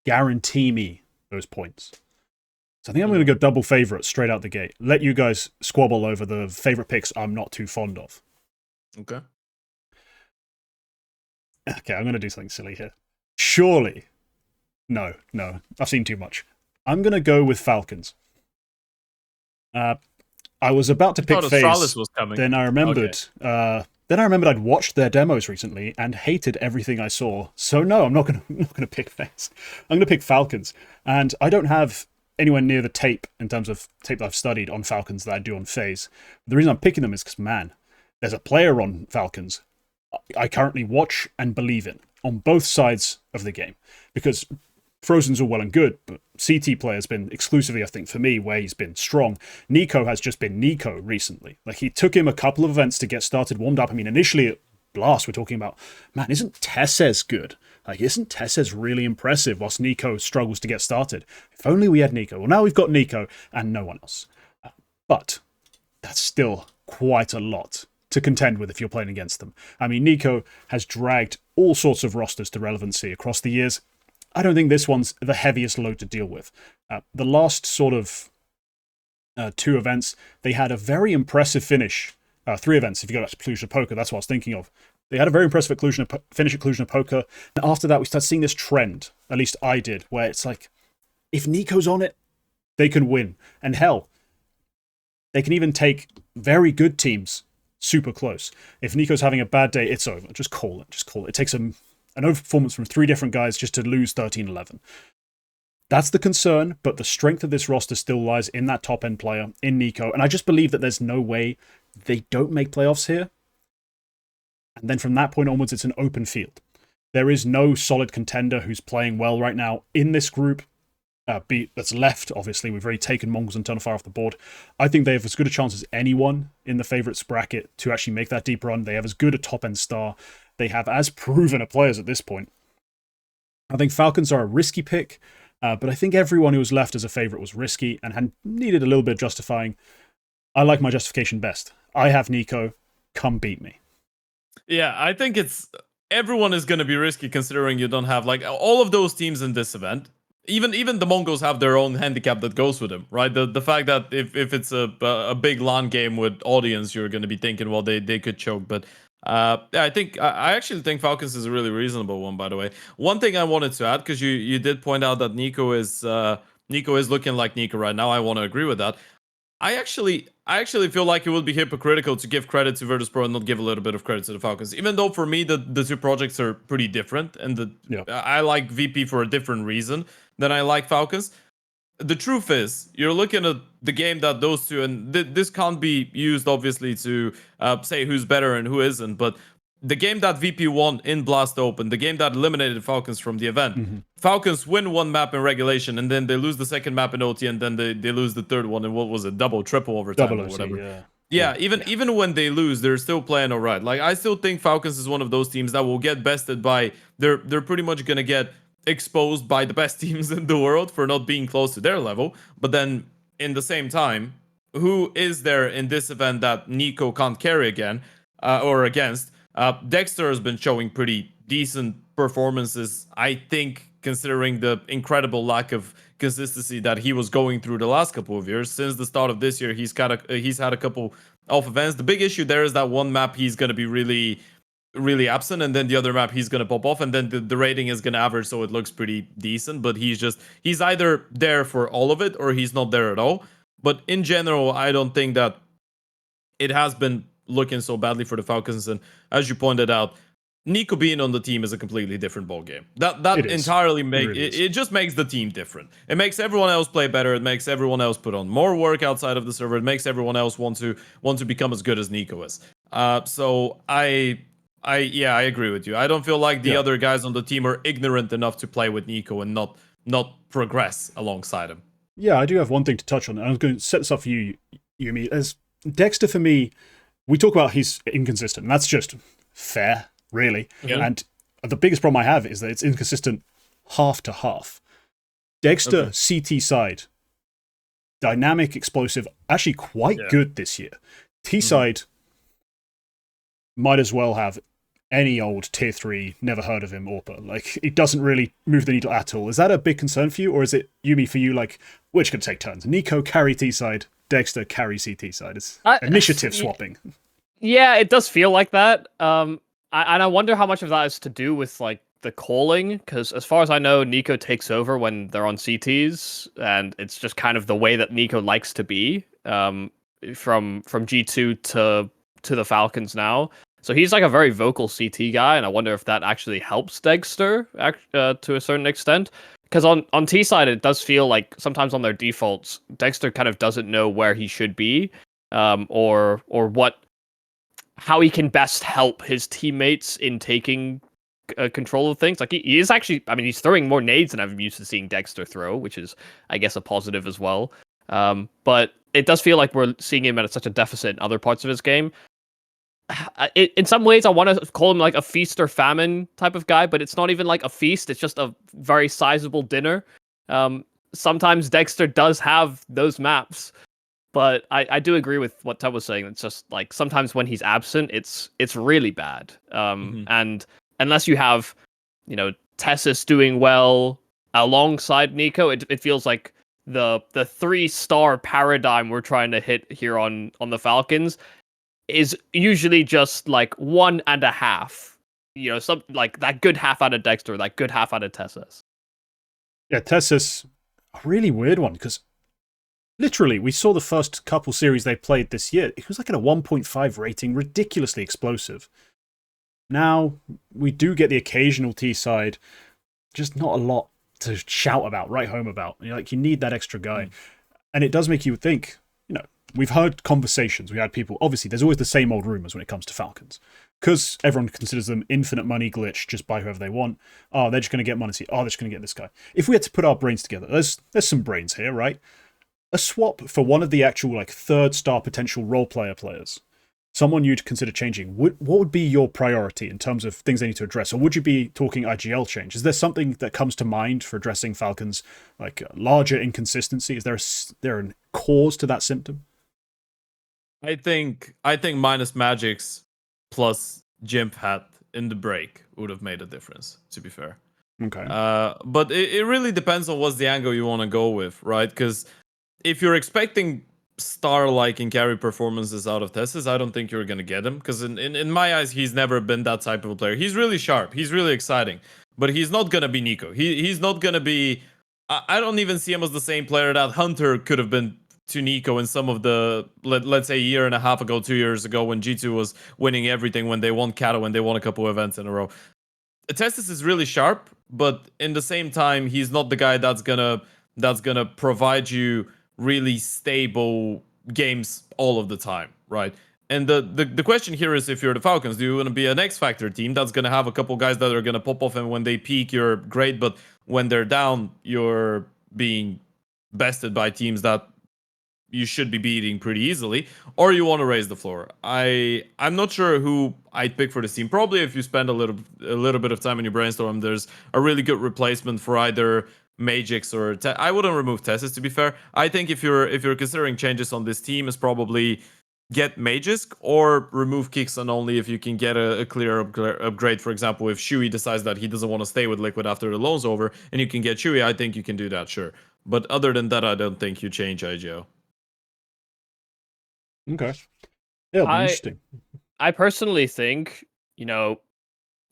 guarantee me those points. So I think I'm going to go double favorite straight out the gate. Let you guys squabble over the favorite picks I'm not too fond of. Okay. Okay, I'm going to do something silly here. Surely. No, I've seen too much. I'm going to go with Falcons. I was about to pick FaZe, was coming. then I remembered. I'd watched their demos recently and hated everything I saw. So no, I'm not gonna pick FaZe. I'm gonna pick Falcons, and I don't have anywhere near the tape in terms of tape that I've studied on Falcons that I do on FaZe. The reason I'm picking them is because man, there's a player on Falcons I currently watch and believe in on both sides of the game, because Frozen's all well and good, but CT player has been exclusively, I think, for me, where he's been strong. Nico has just been Nico recently. Like, he took him a couple of events to get started, warmed up. I mean, initially at Blast, we're talking about, man, isn't Tessez good? Like, isn't Tessez really impressive whilst Nico struggles to get started? If only we had Nico. Well, now we've got Nico and no one else. But that's still quite a lot to contend with if you're playing against them. I mean, Nico has dragged all sorts of rosters to relevancy across the years. I don't think this one's the heaviest load to deal with. The last sort of 2 events, they had a very impressive finish. 3 events, if you go back to Cluj Poker, that's what I was thinking of. They had a very impressive finish at Cluj Poker. And after that, we started seeing this trend, at least I did, where it's like, if Nico's on it, they can win. And hell, they can even take very good teams super close. If Nico's having a bad day, it's over. Just call it. It takes an overperformance from 3 different guys just to lose 13-11. That's the concern, but the strength of this roster still lies in that top-end player, in Nico, and I just believe that there's no way they don't make playoffs here. And then from that point onwards, it's an open field. There is no solid contender who's playing well right now in this group. That's left, obviously. We've already taken Mongolz and Turnfire off the board. I think they have as good a chance as anyone in the favourites bracket to actually make that deep run. They have as good a top-end star. They have as proven a players at this point. I think Falcons are a risky pick, but I think everyone who was left as a favourite was risky and had needed a little bit of justifying. I like my justification best. I have Nico. Come beat me. Yeah, I think everyone is going to be risky considering you don't have like all of those teams in this event. Even the Mongols have their own handicap that goes with them, right? The fact that if it's a big LAN game with audience, you're going to be thinking, well, they could choke, but. I actually think Falcons is a really reasonable one, by the way. One thing I wanted to add, because you did point out that Nico is looking like Nico right now. I want to agree with that. I actually feel like it would be hypocritical to give credit to VirtusPro and not give a little bit of credit to the Falcons. Even though for me the 2 projects are pretty different, and I like VP for a different reason than I like Falcons. The truth is, you're looking at the game that those two, and this can't be used obviously to say who's better and who isn't, but the game that VP won in Blast Open, the game that eliminated Falcons from the event, Falcons win 1 map in regulation, and then they lose the 2nd map in OT, and then they lose the 3rd one in what was it, triple overtime or whatever. Even when they lose, they're still playing all right. Like, I still think Falcons is one of those teams that will get bested by, they're pretty much gonna get exposed by the best teams in the world for not being close to their level. But then in the same time, who is there in this event that Nico can't carry again or against? Dexter has been showing pretty decent performances, I think, considering the incredible lack of consistency that he was going through the last couple of years. Since the start of this year, he's had a couple of events. The big issue there is that one map he's going to be really absent, and then the other map he's going to pop off, and then the rating is going to average, so it looks pretty decent. But he's either there for all of it or he's not there at all. But in general, I don't think that it has been looking so badly for the Falcons. And as you pointed out, Nico being on the team is a completely different ballgame. That entirely it just makes the team different. It makes everyone else play better. It makes everyone else put on more work outside of the server. It makes everyone else want to become as good as Nico is. So I agree with you. I don't feel like the other guys on the team are ignorant enough to play with Nico and not progress alongside him. Yeah, I do have one thing to touch on. I'm going to set this up for you, Yumi. As Dexter, for me, we talk about he's inconsistent, and that's just fair, really. Yeah. And the biggest problem I have is that it's inconsistent half to half. Dexter, CT side, dynamic, explosive, actually quite good this year. T side might as well have any old tier 3, never heard of him AWPer. Like, it doesn't really move the needle at all. Is that a big concern for you, or is it, Yumi, for you, like, we're just going to take turns? Nico carry T side, Dexter carry CT side. It's initiative swapping. Yeah, it does feel like that. And I wonder how much of that is to do with, like, the calling, because as far as I know, Nico takes over when they're on CTs, and it's just kind of the way that Nico likes to be, from G2 to the Falcons now. So he's like a very vocal CT guy, and I wonder if that actually helps Dexter to a certain extent. Because on T side, it does feel like sometimes on their defaults, Dexter kind of doesn't know where he should be, or how he can best help his teammates in taking control of things. Like he is actually, I mean, he's throwing more nades than I'm used to seeing Dexter throw, which is, I guess, a positive as well. But it does feel like we're seeing him at such a deficit in other parts of his game. In some ways, I want to call him like a feast or famine type of guy, but it's not even like a feast. It's just a very sizable dinner. Sometimes Dexter does have those maps, but I do agree with what Ted was saying. It's just like sometimes when he's absent, it's really bad. And unless you have, Tessus doing well alongside Nico, it feels like the 3-star paradigm we're trying to hit here on the Falcons is usually just like 1.5. Some like that good half out of Dexter, that good half out of Tessus. Yeah, Tessus, a really weird one, because literally we saw the first couple series they played this year. It was like at a 1.5 rating, ridiculously explosive. Now we do get the occasional T side, just not a lot to shout about, write home about. You need that extra guy. And it does make you think, we've heard conversations. We had people, obviously, there's always the same old rumors when it comes to Falcons. Because everyone considers them infinite money glitch, just buy whoever they want. Oh, they're just going to get money. Oh, they're just going to get this guy. If we had to put our brains together, there's some brains here, right? A swap for one of the actual, 3rd-star potential role players. Someone you'd consider changing. What would be your priority in terms of things they need to address? Or would you be talking IGL change? Is there something that comes to mind for addressing Falcons, larger inconsistency? Is there a cause to that symptom? I think minus Magic's plus Jimp Hat in the break would have made a difference, to be fair. Okay. But it really depends on what's the angle you want to go with, right? Because if you're expecting star-like and carry performances out of Tessus, I don't think you're going to get him. Because in my eyes, he's never been that type of a player. He's really sharp. He's really exciting. But he's not going to be Nico. He's not going to be... I don't even see him as the same player that Hunter could have been to Nico in some of the, let's say, a year and a half ago, 2 years ago, when G2 was winning everything, when they won Kato, when they won a couple of events in a row. Tessus is really sharp, but in the same time, he's not the guy that's gonna provide you really stable games all of the time, right? And the question here is, if you're the Falcons, do you want to be an X Factor team that's going to have a couple guys that are going to pop off, and when they peak, you're great, but when they're down, you're being bested by teams that you should be beating pretty easily, or you want to raise the floor? I'm not sure who I'd pick for this team. Probably if you spend a little bit of time in your brainstorm, there's a really good replacement for either Magix or I wouldn't remove Tessus, to be fair. I think if you're considering changes on this team, is probably get Magisk or remove Kixon only if you can get a clear upgrade. For example, if Shui decides that he doesn't want to stay with Liquid after the loan's over and you can get Shui, I think you can do that, sure. But other than that, I don't think you change IGO. Okay. Yeah, it'll be interesting. I personally think, you know,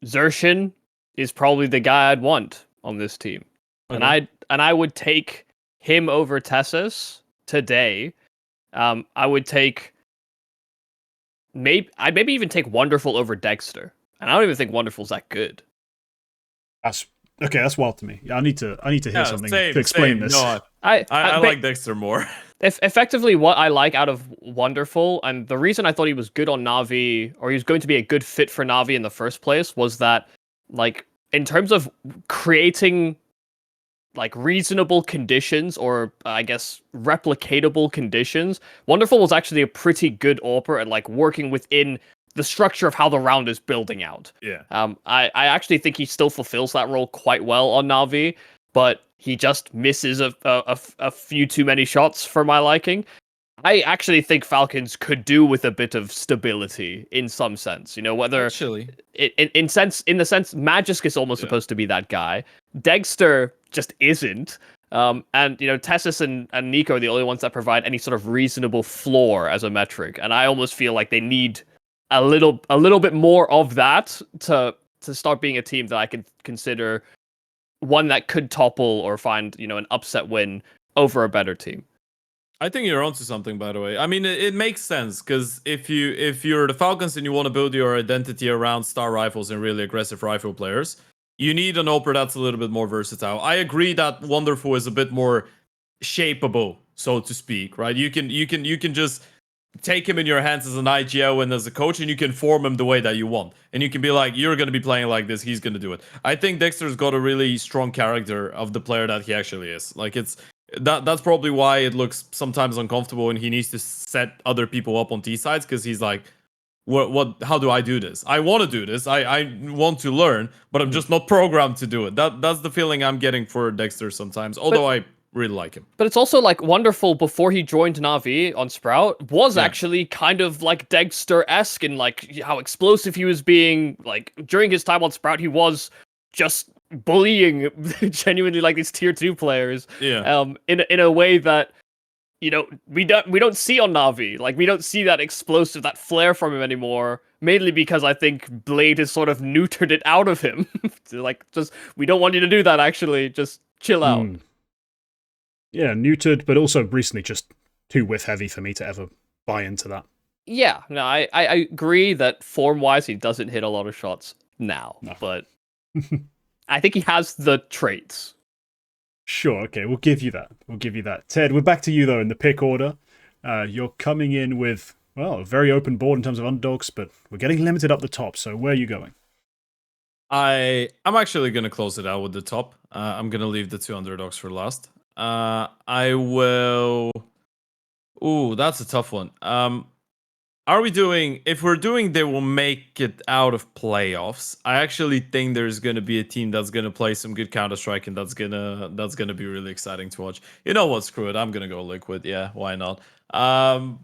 Xerxin is probably the guy I'd want on this team. Okay. And I would take him over Tessus today. I would take I'd maybe even take Wonderful over Dexter. And I don't even think Wonderful's that good. That's okay. That's wild to me. Yeah, I need to hear something same, to explain same. this. No, I like Dexter more. Effectively, what I like out of Wonderful, and the reason I thought he was good on Na'Vi, or he was going to be a good fit for Na'Vi in the first place, was that, like, in terms of creating, like, reasonable conditions, or I guess replicatable conditions, Wonderful was actually a pretty good AWPer at, like, working within the structure of how the round is building out. Yeah. I actually think he still fulfills that role quite well on Na'Vi, but he just misses a few too many shots for my liking. I actually think Falcons could do with a bit of stability in some sense. You know, whether Actually, in the sense Magisk is almost supposed to be that guy. Dexter just isn't. And you know, Tessus and Nico are the only ones that provide any sort of reasonable floor as a metric. And I almost feel like they need a little bit more of that to start being a team that I could consider one that could topple or find, you know, an upset win over a better team. I think you're onto something, by the way. I mean, it makes sense because if you're the Falcons and you want to build your identity around star rifles and really aggressive rifle players, you need an AWPer that's a little bit more versatile. I agree that Wonderful is a bit more shapeable, so to speak, right? You can just take him in your hands as an IGO and as a coach, and you can form him the way that you want. And you can be like, you're going to be playing like this, he's going to do it. I think Dexter's got a really strong character of the player that he actually is. Like, that's probably why it looks sometimes uncomfortable and he needs to set other people up on T sides, because he's like, how do I do this? I want to do this. I want to learn, but I'm just not programmed to do it. That's the feeling I'm getting for Dexter sometimes, although I really like him. But it's also like Wonderful before he joined Na'Vi on Sprout was actually kind of like Dexter-esque in like how explosive he was being. Like during his time on Sprout, he was just bullying genuinely like these tier 2 players. Yeah. In a way that, you know, we don't see on Na'Vi. Like we don't see that explosive, that flair from him anymore. Mainly because I think Blade has sort of neutered it out of him. Like, just, we don't want you to do that. Actually, just chill out. Yeah, neutered, but also recently just too whiff heavy for me to ever buy into that. Yeah, no, I agree that form-wise he doesn't hit a lot of shots now, but I think he has the traits. Sure, okay, we'll give you that. Ted, we're back to you, though, in the pick order. You're coming in with, well, a very open board in terms of underdogs, but we're getting limited up the top, so where are you going? I'm actually going to close it out with the top. I'm going to leave the 2 underdogs for last. I will... Ooh, that's a tough one. Are we doing... If we're doing they will make it out of playoffs, I actually think there's going to be a team that's going to play some good Counter-Strike, and that's gonna be really exciting to watch. You know what? Screw it. I'm going to go Liquid. Yeah, why not? That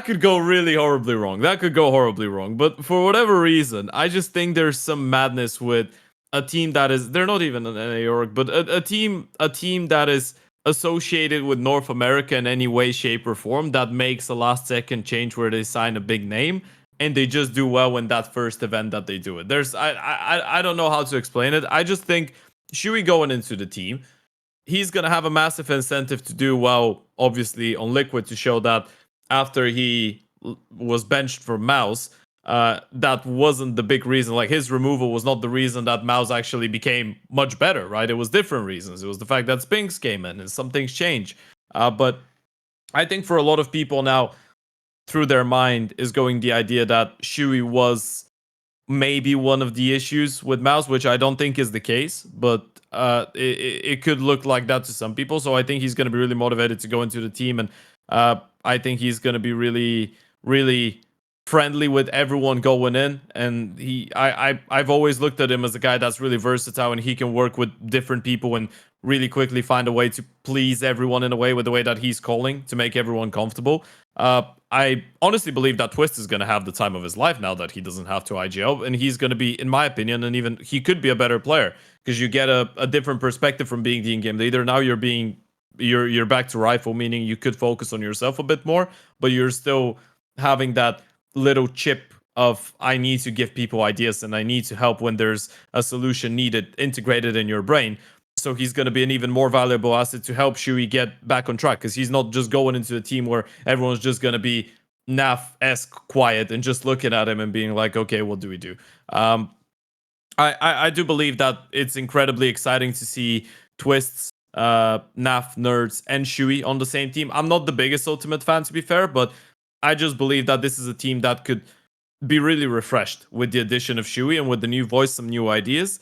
could go really horribly wrong. That could go horribly wrong. But for whatever reason, I just think there's some madness with a team that is... They're not even an NA org, but a team that is associated with North America in any way, shape, or form that makes a last-second change where they sign a big name and they just do well in that first event that they do it. I don't know how to explain it. I just think Shui going into the team, he's going to have a massive incentive to do well, obviously, on Liquid, to show that after he was benched for Mouse, that wasn't the big reason. Like, his removal was not the reason that Mouse actually became much better, right? It was different reasons. It was the fact that Spinks came in and some things changed. But I think for a lot of people now, through their mind is going the idea that Shui was maybe one of the issues with Mouse, which I don't think is the case, but it could look like that to some people. So I think he's going to be really motivated to go into the team, and I think he's going to be really, really friendly with everyone going in, and I've always looked at him as a guy that's really versatile, and he can work with different people and really quickly find a way to please everyone in a way with the way that he's calling to make everyone comfortable. I honestly believe that Twist is going to have the time of his life now that he doesn't have to IGL, and he's going to be, in my opinion, and even he could be a better player because you get a different perspective from being the in-game leader. Now you're back to rifle, meaning you could focus on yourself a bit more, but you're still having that little chip of I need to give people ideas and I need to help when there's a solution needed integrated in your brain. So he's going to be an even more valuable asset to help Shui get back on track, because he's not just going into a team where everyone's just going to be Naf-esque quiet and just looking at him and being like, okay, what do we do? I do believe that it's incredibly exciting to see Twists, Naf, Nerds, and Shui on the same team. I'm not the biggest Ultimate fan, to be fair, but I just believe that this is a team that could be really refreshed with the addition of Shui and with the new voice, some new ideas.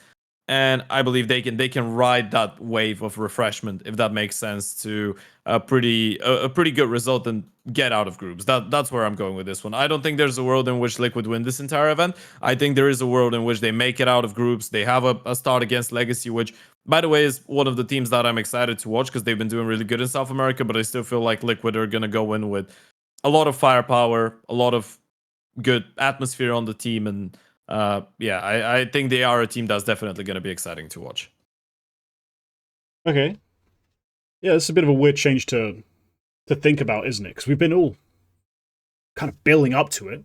And I believe they can ride that wave of refreshment, if that makes sense, to a pretty good result and get out of groups. That's where I'm going with this one. I don't think there's a world in which Liquid win this entire event. I think there is a world in which they make it out of groups. They have a start against Legacy, which, by the way, is one of the teams that I'm excited to watch because they've been doing really good in South America, but I still feel like Liquid are going to go in with a lot of firepower, a lot of good atmosphere on the team, and I think they are a team that's definitely going to be exciting to watch. Okay. Yeah, it's a bit of a weird change to think about, isn't it? Because we've been all kind of building up to it.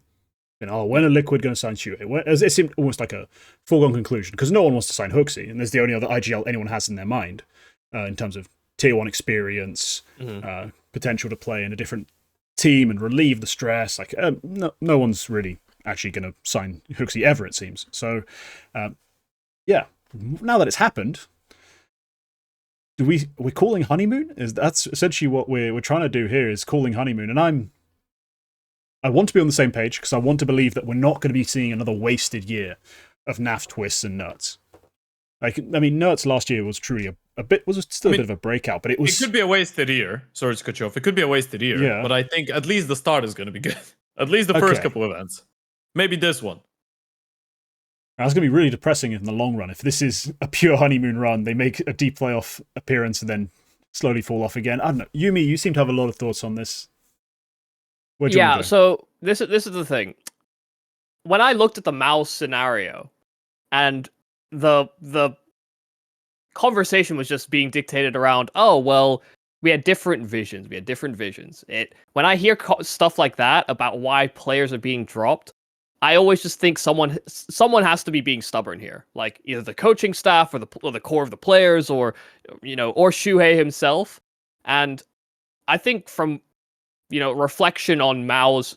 When are Liquid going to sign Shui? It seemed almost like a foregone conclusion, because no one wants to sign Hooksy, and there's the only other IGL anyone has in their mind in terms of tier 1 experience, potential to play in a different team and relieve the stress. Like no one's really actually going to sign Hooksy ever, it seems. So now that it's happened, we're calling honeymoon? That's essentially what we're trying to do here, is calling honeymoon. And I want to be on the same page, because I want to believe that we're not going to be seeing another wasted year of NAF, Twists, and Nerds. Nerds last year was truly a bit of a breakout, but it could be a wasted year. Sorry to cut you off. It could be a wasted year, yeah. But I think at least the start is going to be good. At least the first couple of events. Maybe this one. That's going to be really depressing in the long run. If this is a pure honeymoon run, they make a deep playoff appearance and then slowly fall off again. I don't know. Yumi, you seem to have a lot of thoughts on this. So this is the thing. When I looked at the Mouse scenario, and the conversation was just being dictated around, we had different visions. When I hear stuff like that about why players are being dropped, I always just think someone has to be being stubborn here, like either the coaching staff or the core of the players, or Shuhei himself. And I think from reflection on Mao's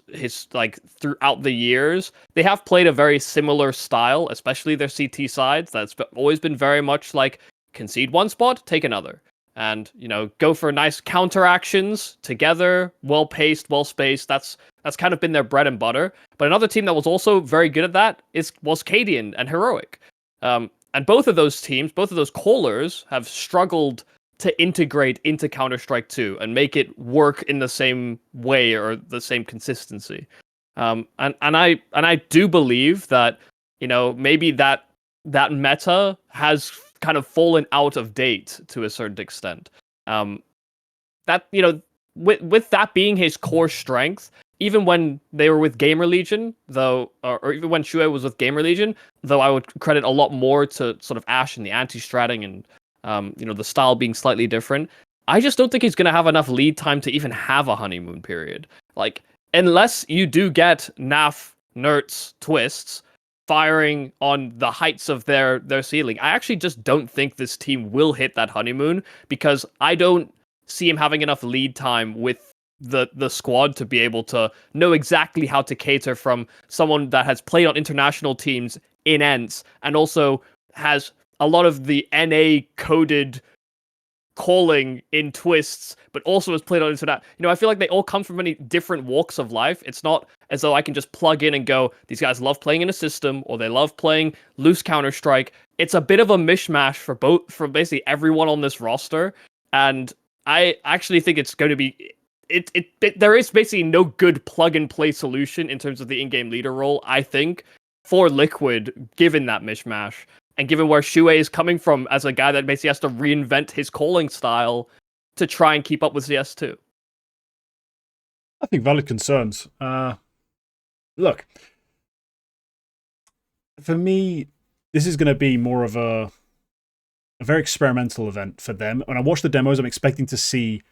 throughout the years, they have played a very similar style, especially their CT sides. That's always been very much like concede one spot, take another. And, go for nice counteractions together, well-paced, well-spaced. That's kind of been their bread and butter. But another team that was also very good at that was Cadian and Heroic. And both of those teams, both of those callers, have struggled to integrate into Counter-Strike 2 and make it work in the same way or the same consistency. And I do believe that, maybe that meta has kind of fallen out of date to a certain extent. That with that being his core strength, even when they were with GamerLegion, though, or even when Shuhei was with GamerLegion, though I would credit a lot more to sort of Ash and the anti-stratting and the style being slightly different. I just don't think he's going to have enough lead time to even have a honeymoon period. Like, unless you do get NAF, Nerds, Twists firing on the heights of their ceiling, I actually just don't think this team will hit that honeymoon, because I don't see him having enough lead time with the squad to be able to know exactly how to cater from someone that has played on international teams in ENTs and also has a lot of the NA coded calling in Twists, but also has played on internet. I feel like they all come from many different walks of life. It's not as though I can just plug in and go, these guys love playing in a system, or they love playing loose Counter-Strike. It's a bit of a mishmash for basically everyone on this roster. And I actually think it's going to be there is basically no good plug and play solution in terms of the in-game leader role, I think, for Liquid, given that mishmash and given where Shui is coming from as a guy that basically has to reinvent his calling style to try and keep up with CS2. I think valid concerns. Look, for me, this is going to be more of a very experimental event for them. When I watch the demos, I'm expecting to see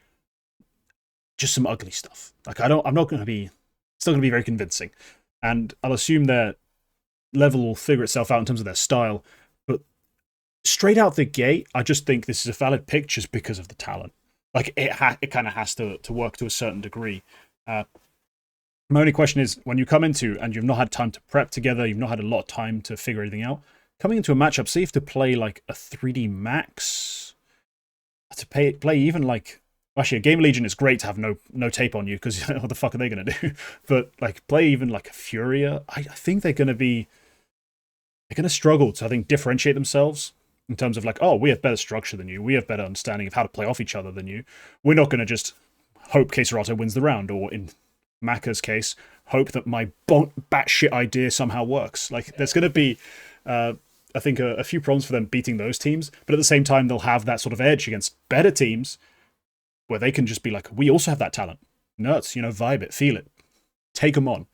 just some ugly stuff. Like it's not going to be very convincing. And I'll assume their level will figure itself out in terms of their style. But straight out the gate, I just think this is a valid pick just because of the talent. Like it kind of has to work to a certain degree. My only question is, when you come into and you've not had time to prep together, you've not had a lot of time to figure anything out, coming into a matchup, say you have to play like a 3D Max, to play even like, actually a GamerLegion is great to have no tape on you, because what the fuck are they going to do? But like play even like a Furia, I think they're going to struggle to, I think, differentiate themselves in terms of like, oh, we have better structure than you, we have better understanding of how to play off each other than you. We're not going to just hope Keserato wins the round, or in Maka's case, hope that my batshit idea somehow works. Like, there's going to be, I think, a few problems for them beating those teams, but at the same time, they'll have that sort of edge against better teams where they can just be like, we also have that talent. Nuts, vibe it, feel it, take them on.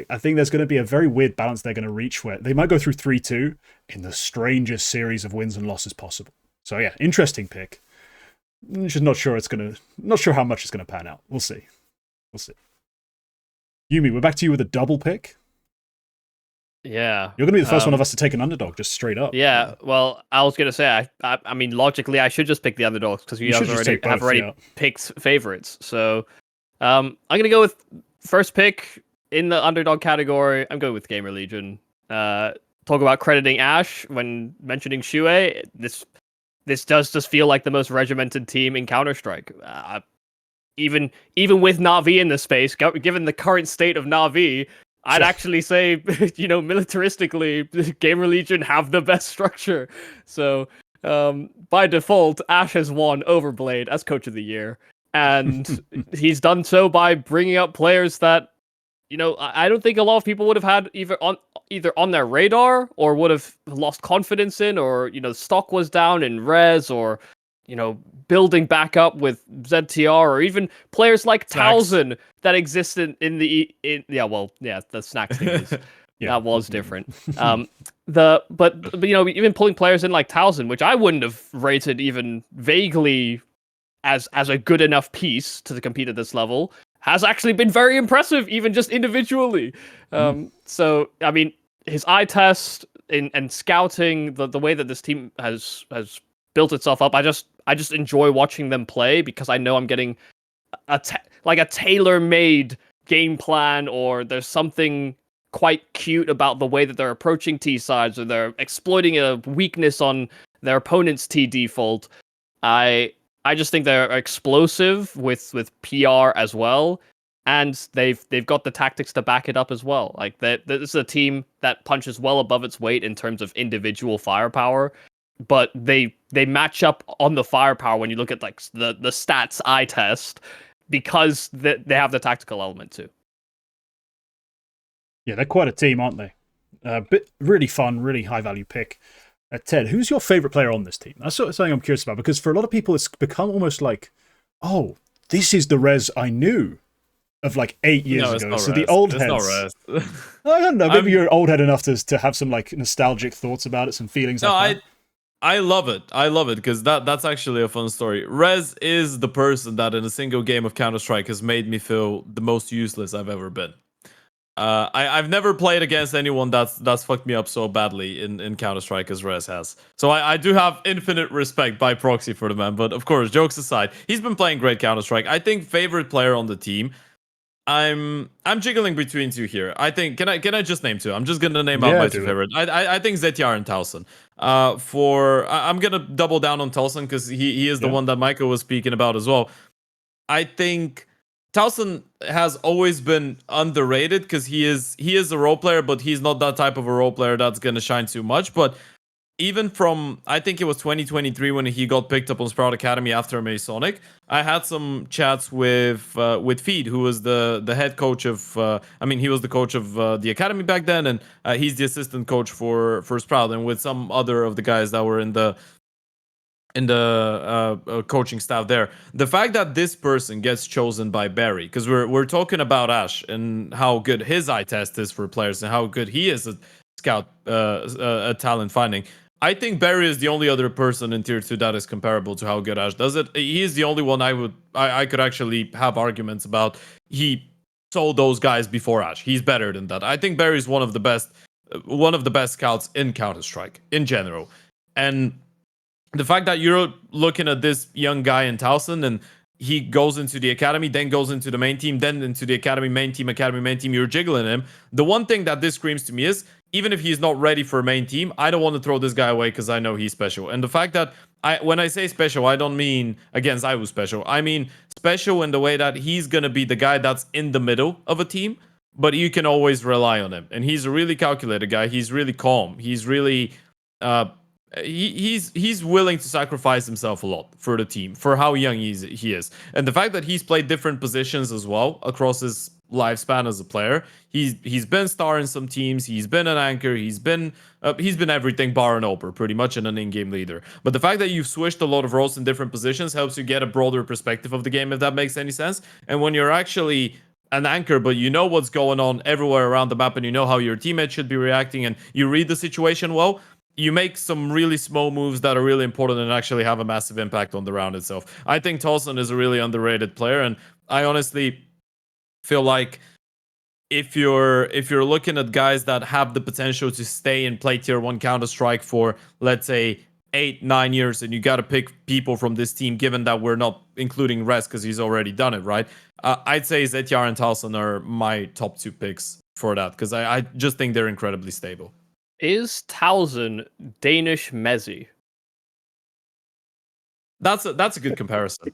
I think there's going to be a very weird balance they're going to reach where they might go through 3-2 in the strangest series of wins and losses possible. So yeah, interesting pick. Just not sure how much it's going to pan out. We'll see. Yumi, we're back to you with a double pick. Yeah. You're going to be the first one of us to take an underdog, just straight up. Yeah, well, I was going to say, I mean, logically, I should just pick the underdogs, because you have already picked favorites. So I'm going to go with first pick in the underdog category. I'm going with GamerLegion. Talk about crediting Ash when mentioning Shui. This does just feel like the most regimented team in Counter-Strike. Even with Na'Vi in the space, given the current state of Na'Vi, I'd actually say, militaristically, GamerLegion have the best structure. So, by default, Ash has won over Blade as Coach of the Year. And he's done so by bringing up players that, I don't think a lot of people would have had either on their radar, or would have lost confidence in, or, stock was down in Rez, or, building back up with ZTR, or even players like Towson that existed the Snacks thing is, that was different. But even pulling players in like Towson, which I wouldn't have rated even vaguely as a good enough piece to compete at this level, has actually been very impressive, even just individually. So, I mean, his eye test and scouting, the way that this team has built itself up, I just enjoy watching them play, because I know I'm getting a tailor-made game plan, or there's something quite cute about the way that they're approaching T sides, or they're exploiting a weakness on their opponent's T default. I just think they're explosive with PR as well, and they've got the tactics to back it up as well. Like, this is a team that punches well above its weight in terms of individual firepower, but they match up on the firepower when you look at like the stats eye test, because they have the tactical element too. Yeah, they're quite a team, aren't they? Really fun, really high value pick. Ted, who's your favorite player on this team? That's something I'm curious about, because for a lot of people, it's become almost like, oh, this is the Rez I knew of like 8 years ago. So the old heads. It's not Rez. I don't know. Maybe you're old head enough to have some like nostalgic thoughts about it, some feelings. No, like that. I love it. I love it, because that's actually a fun story. Rez is the person that in a single game of Counter-Strike has made me feel the most useless I've ever been. I've never played against anyone that's fucked me up so badly in Counter-Strike as Rez has. So I do have infinite respect by proxy for the man. But of course, jokes aside, he's been playing great Counter-Strike. I think favorite player on the team, I'm jiggling between two here. I think can I just name two? I'm just gonna name out my two favorite. I think ZTR and Towson. I'm gonna double down on Towson, because he is the one that Michael was speaking about as well. I think Towson has always been underrated, because he is a role player, but he's not that type of a role player that's gonna shine too much. But even from, I think it was 2023 when he got picked up on Sprout Academy after Masonic, I had some chats with Feed, who was the head coach of, he was the coach of the academy back then, and he's the assistant coach for Sprout, and with some other of the guys that were in the coaching staff there. The fact that this person gets chosen by Barry, because we're talking about Ash and how good his eye test is for players and how good he is at scout talent finding. I think Barry is the only other person in tier 2 that is comparable to how good Ash does it. He is the only one I could actually have arguments about. He sold those guys before Ash. He's better than that. I think Barry is one of the best scouts in Counter-Strike in general. And the fact that you're looking at this young guy in Towson and he goes into the academy, then goes into the main team, then into the academy, main team, you're jiggling him. The one thing that this screams to me is, even if he's not ready for main team, I don't want to throw this guy away because I know he's special. And the fact that, when I say special, I don't mean against Iwu special. I mean special in the way that he's going to be the guy that's in the middle of a team, but you can always rely on him. And he's a really calculated guy. He's really calm. He's really... he's willing to sacrifice himself a lot for the team, for how young he is. And the fact that he's played different positions as well across his lifespan as a player, he's been star in some teams, he's been an anchor, he's been everything bar an oper, pretty much, and an in-game leader. But the fact that you've switched a lot of roles in different positions helps you get a broader perspective of the game, if that makes any sense. And when you're actually an anchor, but you know what's going on everywhere around the map, and you know how your teammates should be reacting, and you read the situation well, you make some really small moves that are really important and actually have a massive impact on the round itself. I think Tolson is a really underrated player, and I honestly feel like if you're looking at guys that have the potential to stay and play tier 1 Counter-Strike for, let's say, 8-9 years, and you got to pick people from this team, given that we're not including Rest because he's already done it, right? I'd say Zetyar and Tolson are my top 2 picks for that, because I just think they're incredibly stable. Is Towson Danish Messi? That's a good comparison.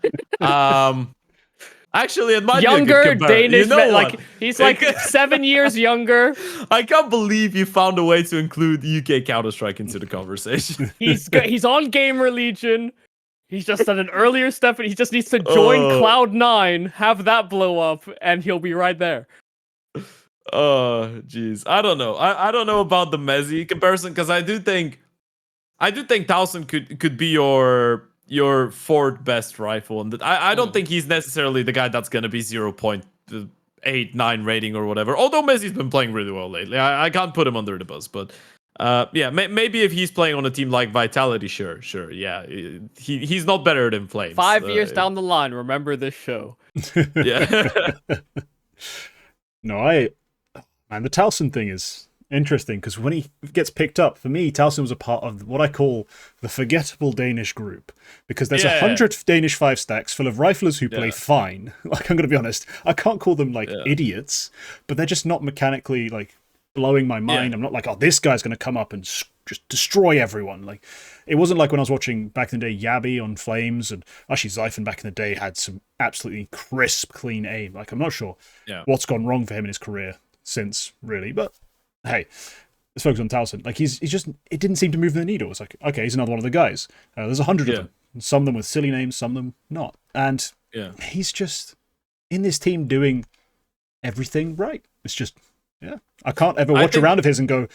Actually, it might younger be a good Danish, you know like he's like 7 years younger. I can't believe you found a way to include UK Counter-Strike into the conversation. He's on GamerLegion. He's just at an earlier step, and he just needs to join Cloud9, have that blow up, and he'll be right there. Oh, jeez. I don't know. I don't know about the Messi comparison, because I do think Towson could be your 4th best rifle, and I don't think he's necessarily the guy that's gonna be 0.8-9 rating or whatever. Although Messi's been playing really well lately, I can't put him under the bus. But yeah, maybe if he's playing on a team like Vitality, sure, yeah, he's not better than Flames. 5 years down the line, remember this show. Yeah. No, man, the Towson thing is interesting, because when he gets picked up, for me, Towson was a part of what I call the forgettable Danish group, because there's 100 Danish 5 stacks full of riflers who play fine. Like, I'm going to be honest, I can't call them like idiots, but they're just not mechanically like blowing my mind. I'm not like, oh, this guy's going to come up and just destroy everyone. Like, it wasn't like when I was watching back in the day Yabby on Flames, and actually Zyphon back in the day had some absolutely crisp, clean aim. Like, I'm not sure what's gone wrong for him in his career since, really, but hey, let's focus on Towson. Like, he's just, it didn't seem to move the needle. It's like, okay, he's another one of the guys. There's 100 of them. Some of them with silly names, some of them not. And he's just in this team doing everything right. It's just, I can't ever watch a round of his and go,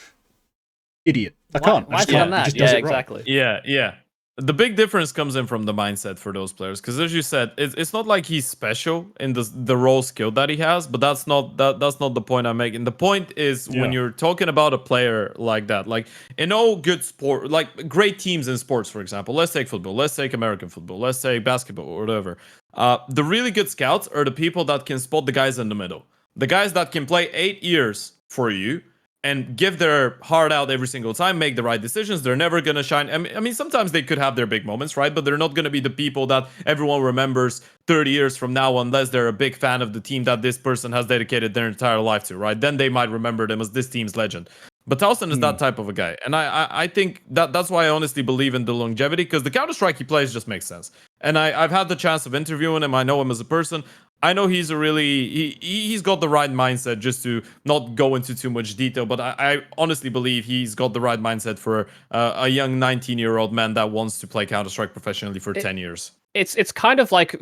idiot. I can't. Why on that? He just does it exactly. Right. Yeah. The big difference comes in from the mindset for those players, because as you said, it's not like he's special in the raw skill that he has, but that's not the point I'm making. The point is when you're talking about a player like that, like in all good sport, like great teams in sports, for example, let's take football, let's take American football, let's take basketball or whatever. The really good scouts are the people that can spot the guys in the middle, the guys that can play 8 years for you and give their heart out every single time, make the right decisions. They're never going to shine. I mean, sometimes they could have their big moments, right? But they're not going to be the people that everyone remembers 30 years from now, unless they're a big fan of the team that this person has dedicated their entire life to, right? Then they might remember them as this team's legend. But Towson is that type of a guy. And I think that's why I honestly believe in the longevity, because the Counter-Strike he plays just makes sense. And I've had the chance of interviewing him. I know him as a person. I know he's a really he's got the right mindset. Just to not go into too much detail, but I honestly believe he's got the right mindset for a young 19-year-old man that wants to play Counter-Strike professionally for 10 years. It's kind of like,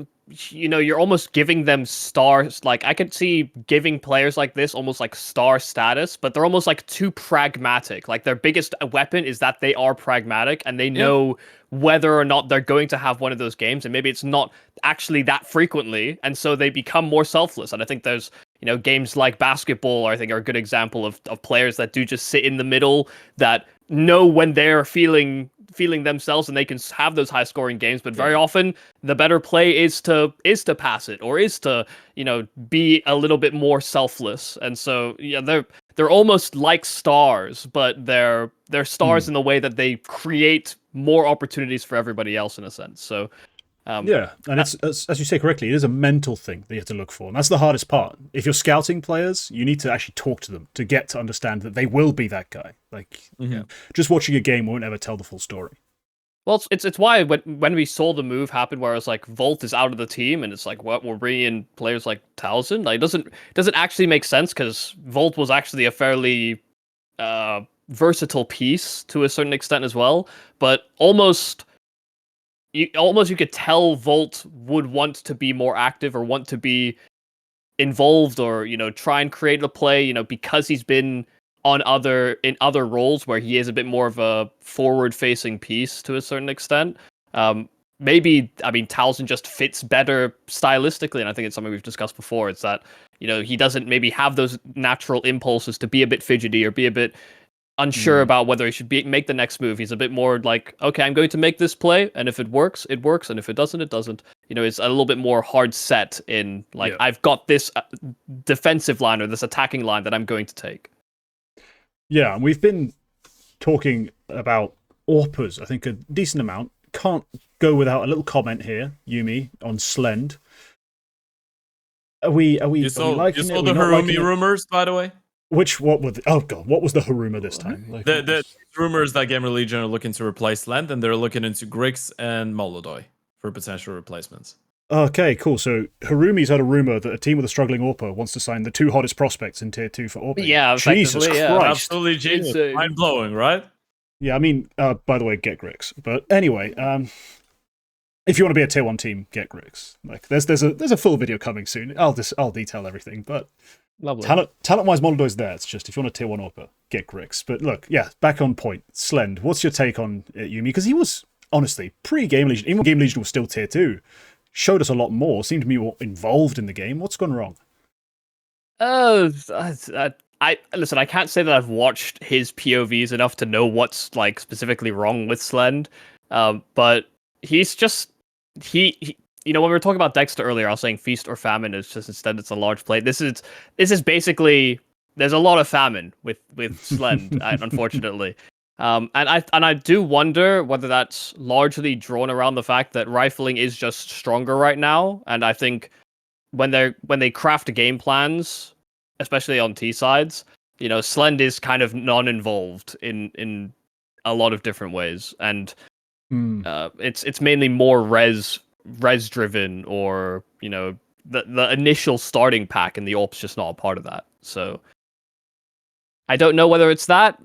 you know, you're almost giving them stars. Like, I could see giving players like this almost like star status, but they're almost like too pragmatic. Like, their biggest weapon is that they are pragmatic and they know whether or not they're going to have one of those games, and maybe it's not actually that frequently, and so they become more selfless. And I think there's, you know, games like basketball, I think, are a good example of players that do just sit in the middle, that know when they're feeling themselves and they can have those high scoring games, but very often the better play is to pass it, or is to, you know, be a little bit more selfless. And so they're almost like stars, but they're stars in the way that they create more opportunities for everybody else, in a sense. So and it's, as you say correctly, it is a mental thing that you have to look for, and that's the hardest part. If you're scouting players, you need to actually talk to them to get to understand that they will be that guy. Like, just watching a game won't ever tell the full story. Well, it's why when we saw the move happen, where it's like Volt is out of the team, and it's like, what, we're bringing in players like Towson? Like, doesn't actually make sense, because Volt was actually a fairly versatile piece to a certain extent as well, but you could tell Volt would want to be more active, or want to be involved, or, you know, try and create a play, you know, because he's been in other roles where he is a bit more of a forward facing piece to a certain extent. Maybe, I mean, Towson just fits better stylistically, and I think it's something we've discussed before. It's that, you know, he doesn't maybe have those natural impulses to be a bit fidgety or be a bit unsure about whether he should make the next move. He's a bit more like, okay, I'm going to make this play, and if it works, it works, and if it doesn't, it doesn't. You know, it's a little bit more hard set in, like, I've got this defensive line or this attacking line that I'm going to take. Yeah, and we've been talking about AWPers, I think, a decent amount. Can't go without a little comment here, Yumi, on Slend. Are we liking it? You saw the Harumi rumors, by the way? What was the Haruma this time? Like, the rumors that GamerLegion are looking to replace Slend, and they're looking into Grix and Molodoy for potential replacements. Okay, cool. So Harumi's had a rumor that a team with a struggling AWPer wants to sign the two hottest prospects in Tier 2 for AWP. Yeah, Jesus Christ. Yeah. Absolutely genius. Mind-blowing, right? Yeah, I mean, by the way, get Grix. But anyway, if you want to be a Tier 1 team, get Grix. Like, there's a full video coming soon. I'll detail everything, but lovely. Talent-wise, Molodoy's there. It's just, if you want a Tier 1 AWPer, get Grix. But look, yeah, back on point. Slend, what's your take on Yumi? Because he was, honestly, pre-GamerLegion, even when GamerLegion was still Tier 2, showed us a lot more, seemed to be more involved in the game. What's gone wrong? Listen, I can't say that I've watched his POVs enough to know what's, like, specifically wrong with Slend. But he's just he you know, when we were talking about Dexter earlier, I was saying feast or famine. It's just, instead it's a large plate. This is basically, there's a lot of famine with Slend, unfortunately. And I do wonder whether that's largely drawn around the fact that rifling is just stronger right now. And I think when they craft game plans, especially on T sides, you know, Slend is kind of non-involved in a lot of different ways, and it's mainly more res driven, or, you know, the initial starting pack, and the AWP's just not a part of that. So I don't know whether it's that,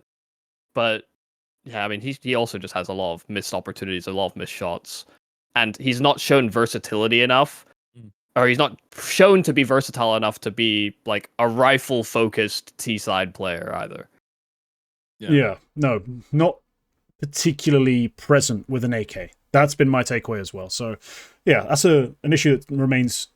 but yeah, I mean, he also just has a lot of missed opportunities, a lot of missed shots, and he's not shown versatility enough, or he's not shown to be versatile enough to be like a rifle focused T-side player either. Yeah, no, not particularly present with an AK. That's been my takeaway as well. So yeah, that's an issue that remains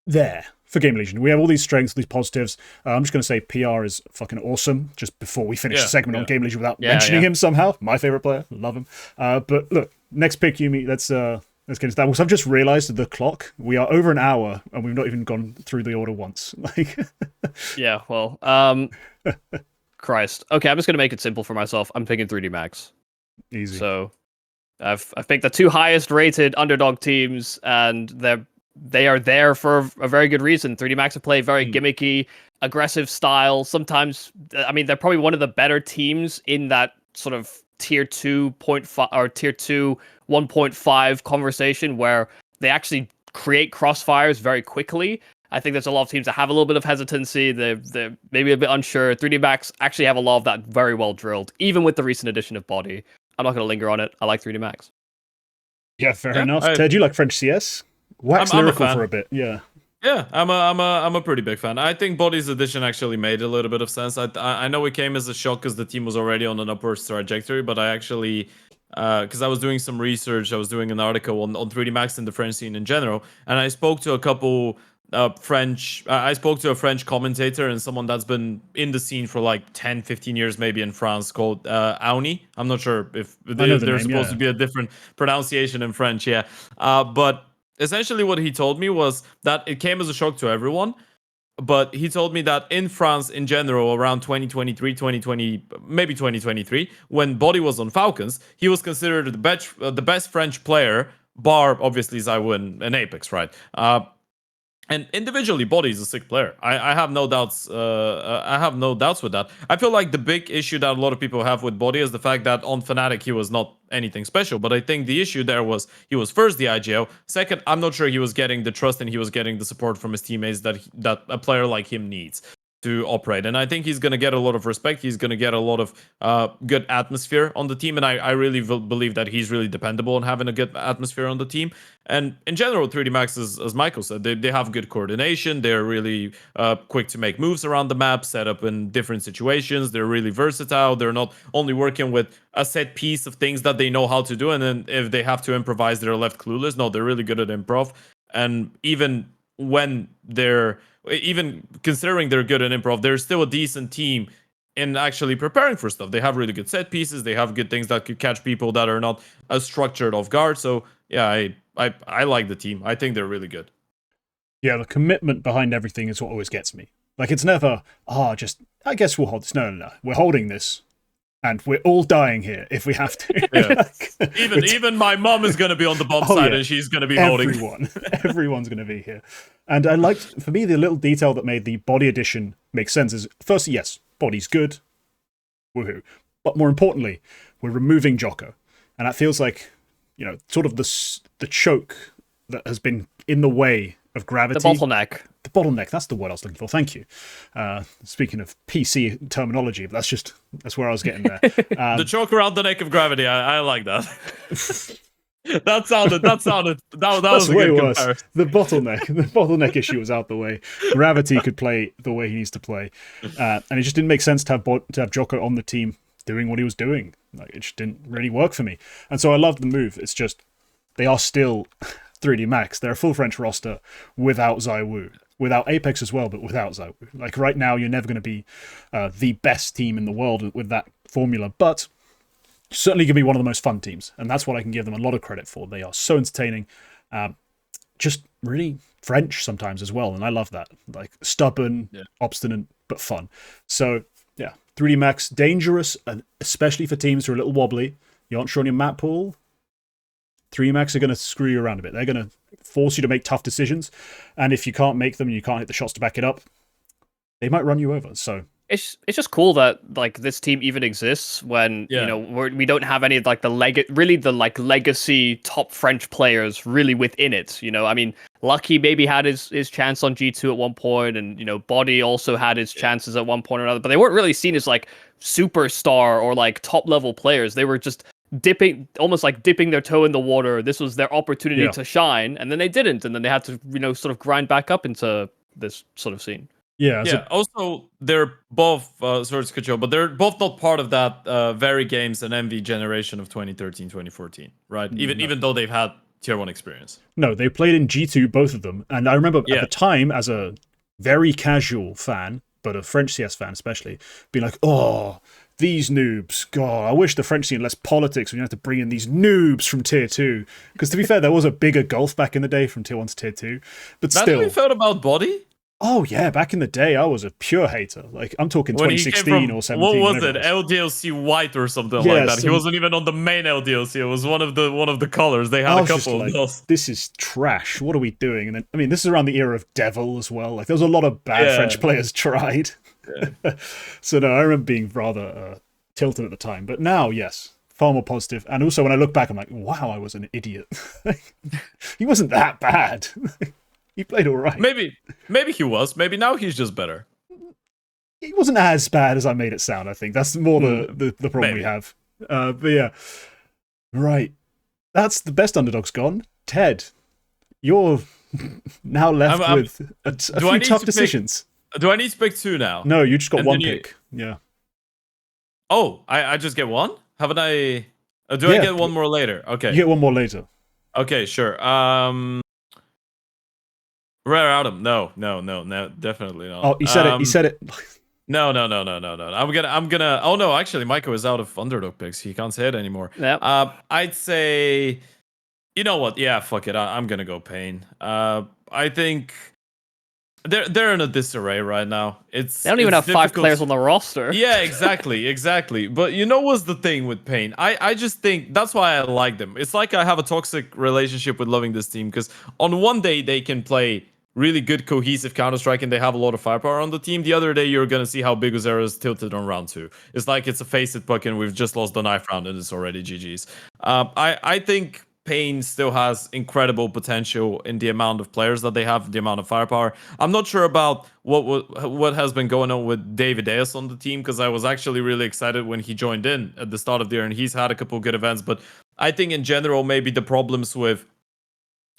there for GamerLegion. We have all these strengths, these positives. I'm just going to say PR is fucking awesome, just before we finish the segment on GamerLegion without mentioning him somehow. My favorite player, love him. But look, next pick, Yumi, let's get into that. Because I've just realized the clock, we are over an hour and we've not even gone through the order once. Like, yeah, well, Christ. Okay, I'm just going to make it simple for myself. I'm picking 3D Max. Easy. So I've picked the two highest rated underdog teams, and they are there for a very good reason. 3D Max have played very gimmicky, aggressive style. Sometimes, I mean, they're probably one of the better teams in that sort of tier 2.5 or tier 2 1.5 conversation, where they actually create crossfires very quickly. I think there's a lot of teams that have a little bit of hesitancy. They're maybe a bit unsure. 3D Max actually have a lot of that very well drilled, even with the recent addition of Body. I'm not going to linger on it. I like 3D Max. Yeah, fair enough. Ted, you like French CS? Wax lyrical for a bit, yeah. Yeah, I'm a pretty big fan. I think Body's addition actually made a little bit of sense. I know it came as a shock because the team was already on an upwards trajectory, but I actually, because I was doing some research, I was doing an article on 3D Max and the French scene in general, and I spoke to a couple I spoke to a French commentator and someone that's been in the scene for like 10, 15 years maybe in France called Auni. I'm not sure if there's supposed to be a different pronunciation in French, yeah. But essentially what he told me was that it came as a shock to everyone, but he told me that in France in general around 2023, maybe 2023, when Body was on Falcons, he was considered the best French player, bar obviously Zywin and Apex, right? And individually, Body is a sick player. I have no doubts. I have no doubts with that. I feel like the big issue that a lot of people have with Body is the fact that on Fnatic he was not anything special. But I think the issue there was he was first the IGL. Second, I'm not sure he was getting the trust and he was getting the support from his teammates that a player like him needs to operate. And I think he's going to get a lot of respect. He's going to get a lot of good atmosphere on the team. And I really believe that he's really dependable on having a good atmosphere on the team. And in general, 3D Max, as Michael said, they have good coordination. They're really quick to make moves around the map, set up in different situations. They're really versatile. They're not only working with a set piece of things that they know how to do. And then if they have to improvise, they're left clueless. No, they're really good at improv. And even considering they're good at improv, they're still a decent team in actually preparing for stuff. They have really good set pieces. They have good things that could catch people that are not as structured off guard. So yeah, I like the team. I think they're really good. Yeah, the commitment behind everything is what always gets me. Like, it's never, I guess we'll hold this. No. We're holding this. And we're all dying here if we have to. Yeah. even my mom is going to be on the bomb side, and she's going to be holding. Everyone's going to be here. And I liked, for me, the little detail that made the Body edition make sense is, firstly, yes, Body's good. Woohoo. But more importantly, we're removing Jocko. And that feels like, sort of the choke that has been in the way of gravity. The bottleneck. The bottleneck, that's the word I was looking for. Thank you. Speaking of PC terminology, but that's where I was getting there. The choke around the neck of gravity, I like that. That was a way good worse. comparison. The bottleneck issue was out the way. Gravity could play the way he needs to play. And it just didn't make sense to have Jocko on the team doing what he was doing. Like, it just didn't really work for me. And so I love the move. It's just, they are still 3D Max. They're a full French roster without ZywOo. Without Apex as well, but without ZywOo. Like, right now, you're never going to be the best team in the world with that formula, but certainly going to be one of the most fun teams, and that's what I can give them a lot of credit for. They are so entertaining, just really French sometimes as well, and I love that. Like, stubborn, obstinate, but fun. So, yeah, 3D Max, dangerous, and especially for teams who are a little wobbly. You aren't sure on your map pool. 3D Max are going to screw you around a bit. They're going to force you to make tough decisions. And if you can't make them, you can't hit the shots to back it up, they might run you over. So it's just cool that like this team even exists when we don't have any of like the legacy top French players really within it. I mean, Lucky maybe had his chance on G2 at one point, and Body also had his chances at one point or another, but they weren't really seen as like superstar or like top level players. They were just dipping their toe in the water. This was their opportunity to shine, and then they didn't, and then they had to sort of grind back up into this sort of scene. Also, they're both sorry to cut you off, but they're both not part of that Very Games and Envy generation of 2013 2014, right? Even though they've had tier 1 experience. No, they played in G2, both of them, and I remember at the time, as a very casual fan, but a French CS fan especially, being like, these noobs. God, I wish the French scene had less politics when you have to bring in these noobs from tier 2. Because to be fair, there was a bigger gulf back in the day from tier 1 to tier 2. But still. That's how you felt about Body? Oh, yeah, back in the day, I was a pure hater. Like, I'm talking 2016 or 17. What was it? LDLC White or something like that. He wasn't even on the main LDLC. It was one of the colors. They had a couple of those. This is trash. What are we doing? And then, I mean, this is around the era of Devil as well. Like, there was a lot of bad French players tried. Yeah. So, no, I remember being rather tilted at the time. But now, yes, far more positive. And also, when I look back, I'm like, wow, I was an idiot. He wasn't that bad. He played all right. Maybe he was. Maybe now he's just better. He wasn't as bad as I made it sound, I think. That's more the problem we have. But yeah. Right. That's the best underdogs gone. Ted, you're now left with a few tough decisions. Do I need to pick 2 now? No, you just got one pick. Yeah. Oh, I just get one? Haven't I? Do I get one more later? Okay. You get one more later. Okay, sure. Rare Adam. No, definitely not. Oh, he said it. He said it. No. I'm gonna. Oh no, actually, Michael is out of underdog picks. He can't say it anymore. Yep. I'd say. You know what? Yeah, fuck it. I'm gonna go Pain. I think they're in a disarray right now. They don't even have 5 players on the roster. Yeah, exactly. But you know what's the thing with Pain? I just think that's why I like them. It's like I have a toxic relationship with loving this team because on one day they can play really good cohesive Counter-Strike and they have a lot of firepower on the team. The other day you're gonna see how Big Uzera is tilted on round 2. It's like it's a face-it puck and we've just lost the knife round and it's already GG's. I think Pain still has incredible potential in the amount of players that they have, the amount of firepower. I'm not sure about what has been going on with David Ayers on the team because I was actually really excited when he joined in at the start of the year and he's had a couple of good events. But I think in general, maybe the problems with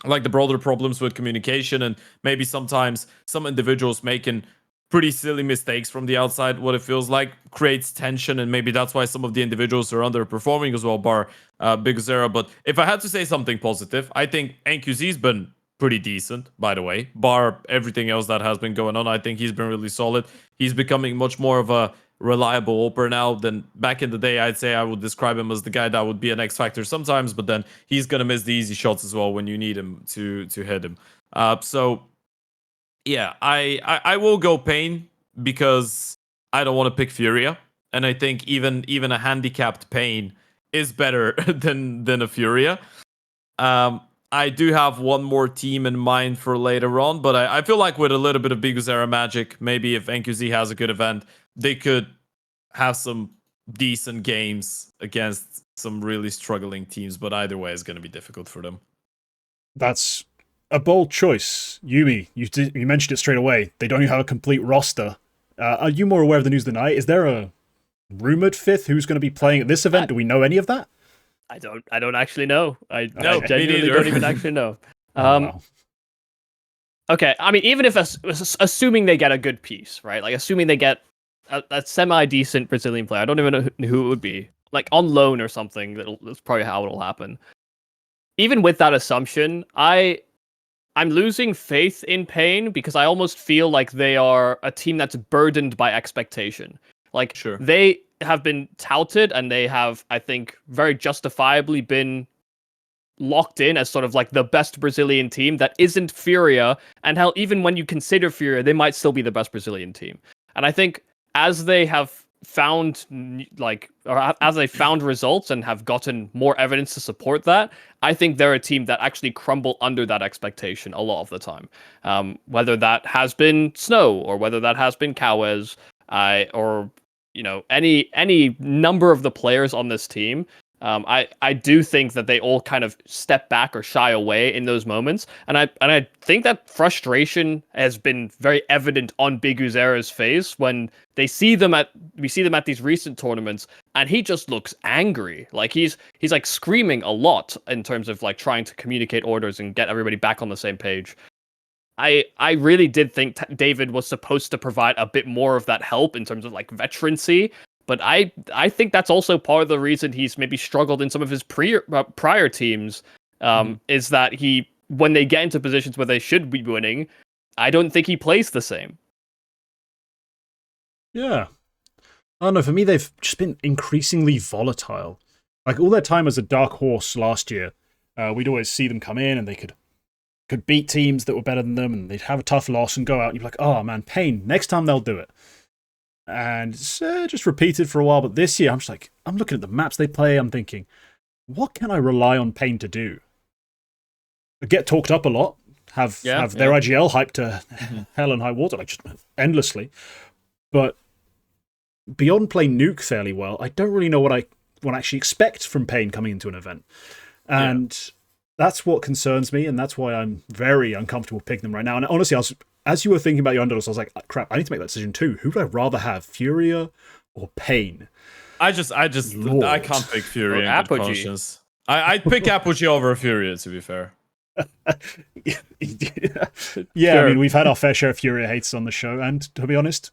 the broader problems with communication and maybe sometimes some individuals making pretty silly mistakes from the outside, what it feels like creates tension, and maybe that's why some of the individuals are underperforming as well, bar Big Zera. But if I had to say something positive, I think NQZ's been pretty decent, by the way, bar everything else that has been going on. I think he's been really solid. He's becoming much more of a reliable opener now than back in the day. I'd say I would describe him as the guy that would be an X factor sometimes, but then he's gonna miss the easy shots as well when you need him to hit him. So yeah, I will go Pain because I don't want to pick Furia, and I think even a handicapped Pain is better than a Furia. I do have one more team in mind for later on, but I feel like with a little bit of Big Uzera magic, maybe if NQZ has a good event, they could have some decent games against some really struggling teams. But either way, it's going to be difficult for them. That's a bold choice. Yumi, you mentioned it straight away. They don't have a complete roster. Are you more aware of the news than I? Is there a rumored 5th who's going to be playing at this event? Do we know any of that? I don't actually know. I No, genuinely don't even actually know. Wow. Okay, I mean, even if assuming they get a good piece, right? Like assuming they get a semi-decent Brazilian player, I don't even know who it would be. Like on loan or something. That's probably how it'll happen. Even with that assumption, I'm losing faith in Pain because I almost feel like they are a team that's burdened by expectation. Like, sure, they have been touted and they have, I think, very justifiably been locked in as sort of like the best Brazilian team that isn't Furia. And hell, even when you consider Furia, they might still be the best Brazilian team. And I think as they have found as they found results and have gotten more evidence to support that, I think they're a team that actually crumble under that expectation a lot of the time. Whether that has been Snow or whether that has been Kawes, or any number of the players on this team. I do think that they all kind of step back or shy away in those moments, and I think that frustration has been very evident on Big Uzera's face when we see them at these recent tournaments, and he just looks angry. Like he's like screaming a lot in terms of like trying to communicate orders and get everybody back on the same page. I really did think David was supposed to provide a bit more of that help in terms of like veterancy. But I think that's also part of the reason he's maybe struggled in some of his prior teams, is that when they get into positions where they should be winning, I don't think he plays the same. Yeah. I don't know, for me, they've just been increasingly volatile. Like, all their time as a dark horse last year, we'd always see them come in and they could beat teams that were better than them, and they'd have a tough loss and go out and you'd be like, oh man, Pain, next time they'll do it. And it's just repeated for a while, but this year I'm just like, I'm looking at the maps they play, I'm thinking, what can I rely on Pain to do? Get talked up a lot, have their IGL hyped to hell and high water, like just endlessly. But beyond playing Nuke fairly well, I don't really know what I one actually expect from Pain coming into an event. And that's what concerns me, and that's why I'm very uncomfortable picking them right now. And honestly, as you were thinking about your underdogs, I was like, crap, I need to make that decision too. Who would I rather have, Furia or Pain? I can't pick Furia in good conscience. I'd pick Apogee over Furia, to be fair. Yeah, I mean, we've had our fair share of Furia hates on the show, and to be honest,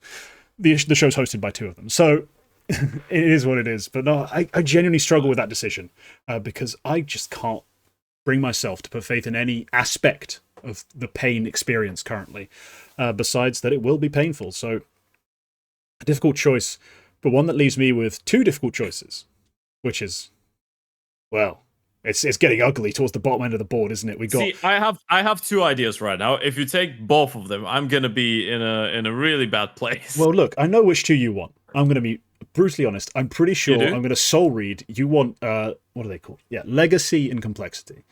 the show's hosted by two of them, so it is what it is. But no, I genuinely struggle with that decision because I just can't bring myself to put faith in any aspect of the Pain experience currently, besides that it will be painful. So a difficult choice, but one that leaves me with two difficult choices, which is, well, it's getting ugly towards the bottom end of the board, isn't it? See, I have two ideas right now. If you take both of them, I'm gonna be in a really bad place. Well, look, I know which two you want. I'm gonna be brutally honest. I'm pretty sure I'm gonna soul read. You want what are they called? Yeah, Legacy and Complexity.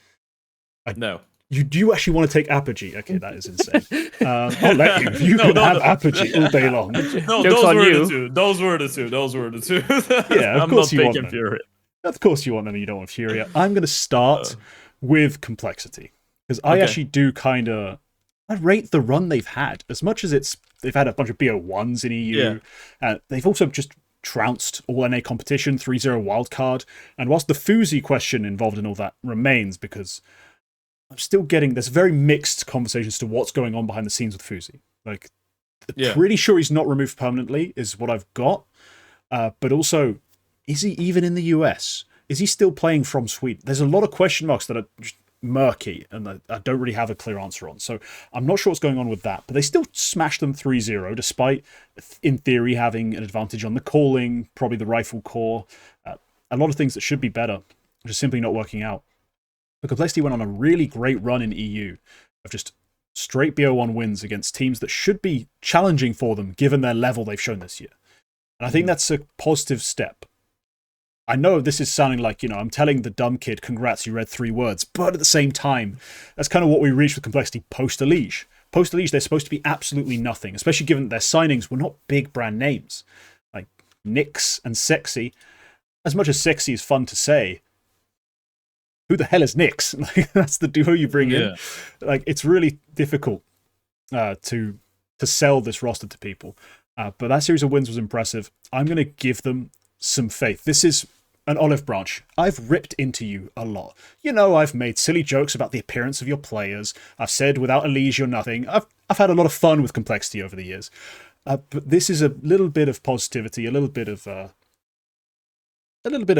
No. You do actually want to take Apogee? Okay, that is insane. I'll let you. You can have Apogee all day long. No, those were the two. Those were the two. Yeah, of course you want them. Furia. Of course you want them and you don't want Furia. I'm going to start with Complexity. Because I actually do I rate the run they've had. As much as they've had a bunch of BO1s in EU. They've also just trounced all NA competition, 3-0 wildcard. And whilst the Fuzi question involved in all that remains, because I'm still there's very mixed conversations to what's going on behind the scenes with Fuzi. Like, pretty sure he's not removed permanently is what I've got. But also, is he even in the US? Is he still playing from Sweden? There's a lot of question marks that are just murky and I don't really have a clear answer on. So I'm not sure what's going on with that. But they still smashed them 3-0, despite, in theory, having an advantage on the calling, probably the rifle core. A lot of things that should be better, just simply not working out. But Complexity went on a really great run in EU of just straight BO1 wins against teams that should be challenging for them, given their level they've shown this year. And I think that's a positive step. I know this is sounding like, I'm telling the dumb kid, congrats, you read 3 words. But at the same time, that's kind of what we reached with Complexity post-Elige. Post-Elige, they're supposed to be absolutely nothing, especially given that their signings were not big brand names. Like Nyx and Sexy. As much as Sexy is fun to say, who the hell is Nyx? Like, that's the duo you bring in. Like, it's really difficult to sell this roster to people. But that series of wins was impressive. I'm going to give them some faith. This is an olive branch. I've ripped into you a lot. I've made silly jokes about the appearance of your players. I've said without Elige you're nothing. I've had a lot of fun with Complexity over the years. But this is a little bit of positivity, a little bit of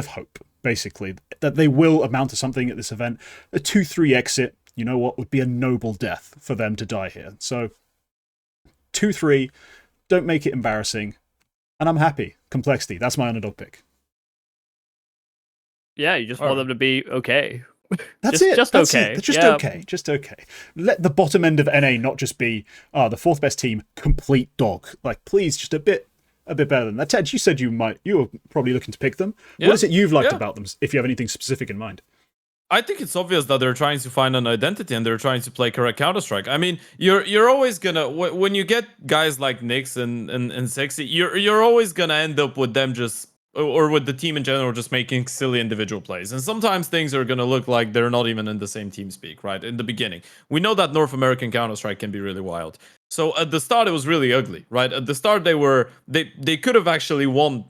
hope, basically, that they will amount to something at this event. A 2-3 exit, would be a noble death for them to die here. So 2-3, don't make it embarrassing, and I'm happy. Complexity, that's my underdog pick. Yeah, you just want them to be okay. That's Just okay. It. Just okay. Just okay. Let the bottom end of NA not just be the 4th best team, complete dog. Like, please, just a bit better than that. Ted, you said you were probably looking to pick them. What is it you've liked about them, if you have anything specific in mind? I think it's obvious that they're trying to find an identity and they're trying to play correct Counter-Strike. I mean, you're always gonna, when you get guys like Nyx and Sexy, you're always gonna end up with them just, or with the team in general, just making silly individual plays. And sometimes things are gonna look like they're not even in the same team speak, right? In the beginning. We know that North American Counter-Strike can be really wild. So at the start, it was really ugly, right? At the start, they could have actually won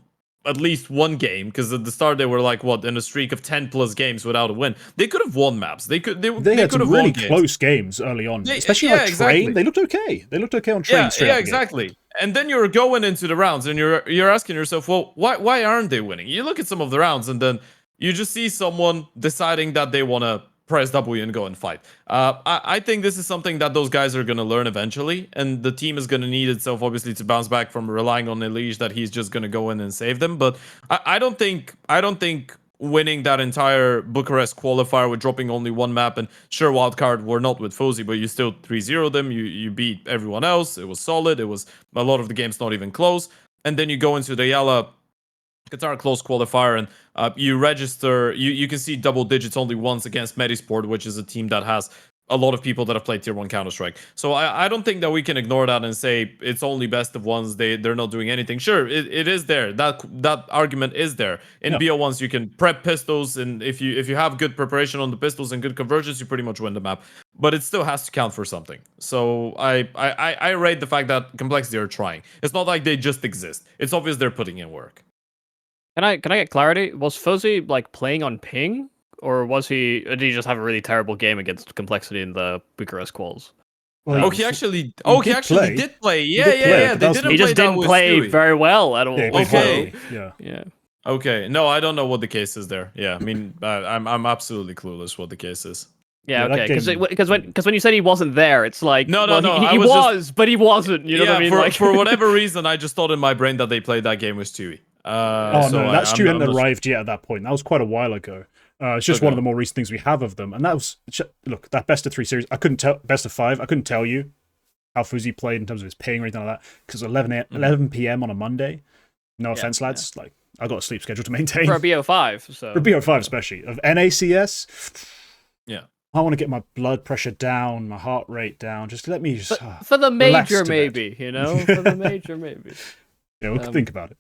at least one game, because at the start they were like, in a streak of 10 plus games without a win. They could have won maps. They had some really close games early on, especially on Train. They looked okay. They looked okay on Train. Yeah, exactly. And then you're going into the rounds and you're asking yourself, well, why aren't they winning? You look at some of the rounds and then you just see someone deciding that they want to press W and go and fight. I think this is something that those guys are going to learn eventually, and the team is going to need itself, obviously, to bounce back from relying on Elige that he's just going to go in and save them. But I don't think winning that entire Bucharest qualifier with dropping only one map, and sure, wildcard were not with Fuzi, but you still 3-0 them. You beat everyone else. It was solid. It was a lot of the games not even close. And then you go into the Yala Qatar close qualifier, and you register, you can see double digits only once against Medisport, which is a team that has a lot of people that have played tier 1 Counter-Strike. So I don't think that we can ignore that and say it's only best of ones, they're not doing anything. Sure, it is there. That argument is there. In BO1s, you can prep pistols, and if you have good preparation on the pistols and good conversions, you pretty much win the map. But it still has to count for something. So I rate the fact that Complexity are trying. It's not like they just exist. It's obvious they're putting in work. Can I get clarity? Was Fuzzy like playing on ping? Or did he just have a really terrible game against Complexity in the Bucharest quals? Well, he actually did play. Yeah. He just didn't play very well at all. Okay. Yeah. Okay. No, I don't know what the case is there. Yeah, I mean, I'm absolutely clueless what the case is. Yeah, okay. Because when you said he wasn't there, it's like no. He was, but he wasn't. You know what I mean? For whatever reason, I just thought in my brain that they played that game with Stewie. No, that Stewie hadn't arrived yet at that point. That was quite a while ago. It's just one of the more recent things we have of them, and that was that best of 3 series. I couldn't tell best of 5. I couldn't tell you how Fuzzy played in terms of his ping or anything like that because 11 p.m. on a Monday. No offense, lads. Like I got a sleep schedule to maintain for a BO5. So for BO5 especially of NACS. Yeah, I want to get my blood pressure down, my heart rate down. Just let me for the major maybe, for the major maybe. Yeah, we'll think about it.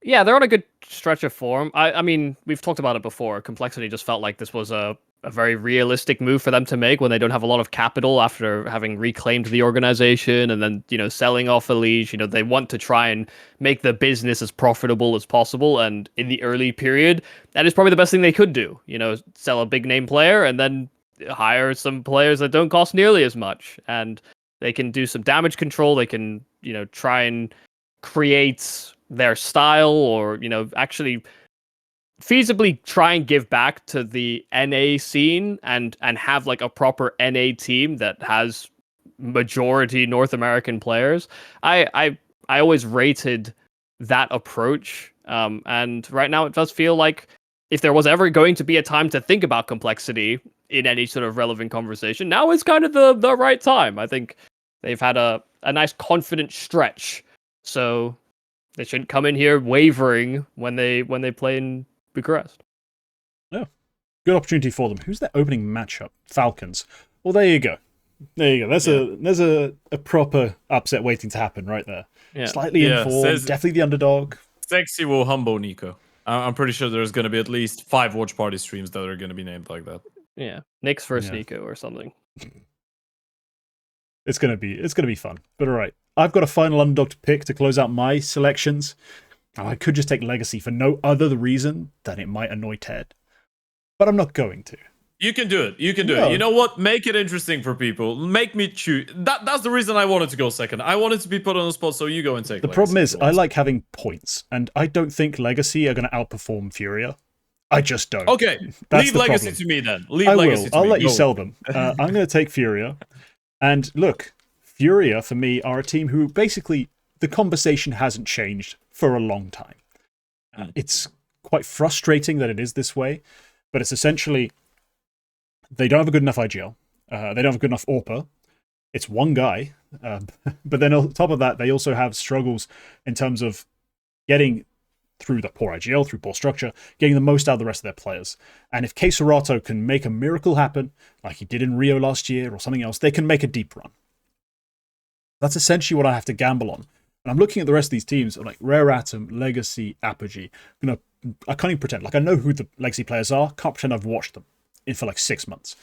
Yeah, they're on a good stretch of form. I mean, we've talked about it before. Complexity just felt like this was a very realistic move for them to make when they don't have a lot of capital after having reclaimed the organization and then, selling off a Liege. They want to try and make the business as profitable as possible. And in the early period, that is probably the best thing they could do. Sell a big name player and then hire some players that don't cost nearly as much. And they can do some damage control. They can, try and create their style or, actually feasibly try and give back to the NA scene and have like a proper NA team that has majority North American players. I always rated that approach. And right now it does feel like if there was ever going to be a time to think about Complexity in any sort of relevant conversation, now is kind of the right time. I think they've had a nice confident stretch. So they shouldn't come in here wavering when they play in Bucharest. Yeah, good opportunity for them. Who's their opening matchup? Falcons. Well, there you go. There's a proper upset waiting to happen right there. Yeah. Slightly informed, definitely the underdog. Sexy will humble Nico. I'm pretty sure there's going to be at least 5 watch party streams that are going to be named like that. Yeah, Nick's first Nico or something. It's gonna be fun. But all right, I've got a final underdog to pick to close out my selections. And I could just take Legacy for no other reason than it might annoy Ted, but I'm not going to. You can do it. You can do it. You know what? Make it interesting for people. Make me choose. That's the reason I wanted to go second. I wanted to be put on the spot, so you go and take. The problem is, I like having points, and I don't think Legacy are going to outperform Furia. I just don't. Okay, leave Legacy to me then. I'll let you sell them. I'm going to take Furia. And look, Furia, for me, are a team who basically, the conversation hasn't changed for a long time. It's quite frustrating that it is this way, but it's essentially, they don't have a good enough IGL. They don't have a good enough AWPer. It's one guy. But then on top of that, they also have struggles in terms of getting through the poor IGL, through poor structure, getting the most out of the rest of their players. And if Queserato can make a miracle happen, like he did in Rio last year or something else, they can make a deep run. That's essentially what I have to gamble on. And I'm looking at the rest of these teams, like Rare Atom, Legacy, Apogee. I can't even pretend. Like, I know who the Legacy players are. Can't pretend I've watched them for like 6 months.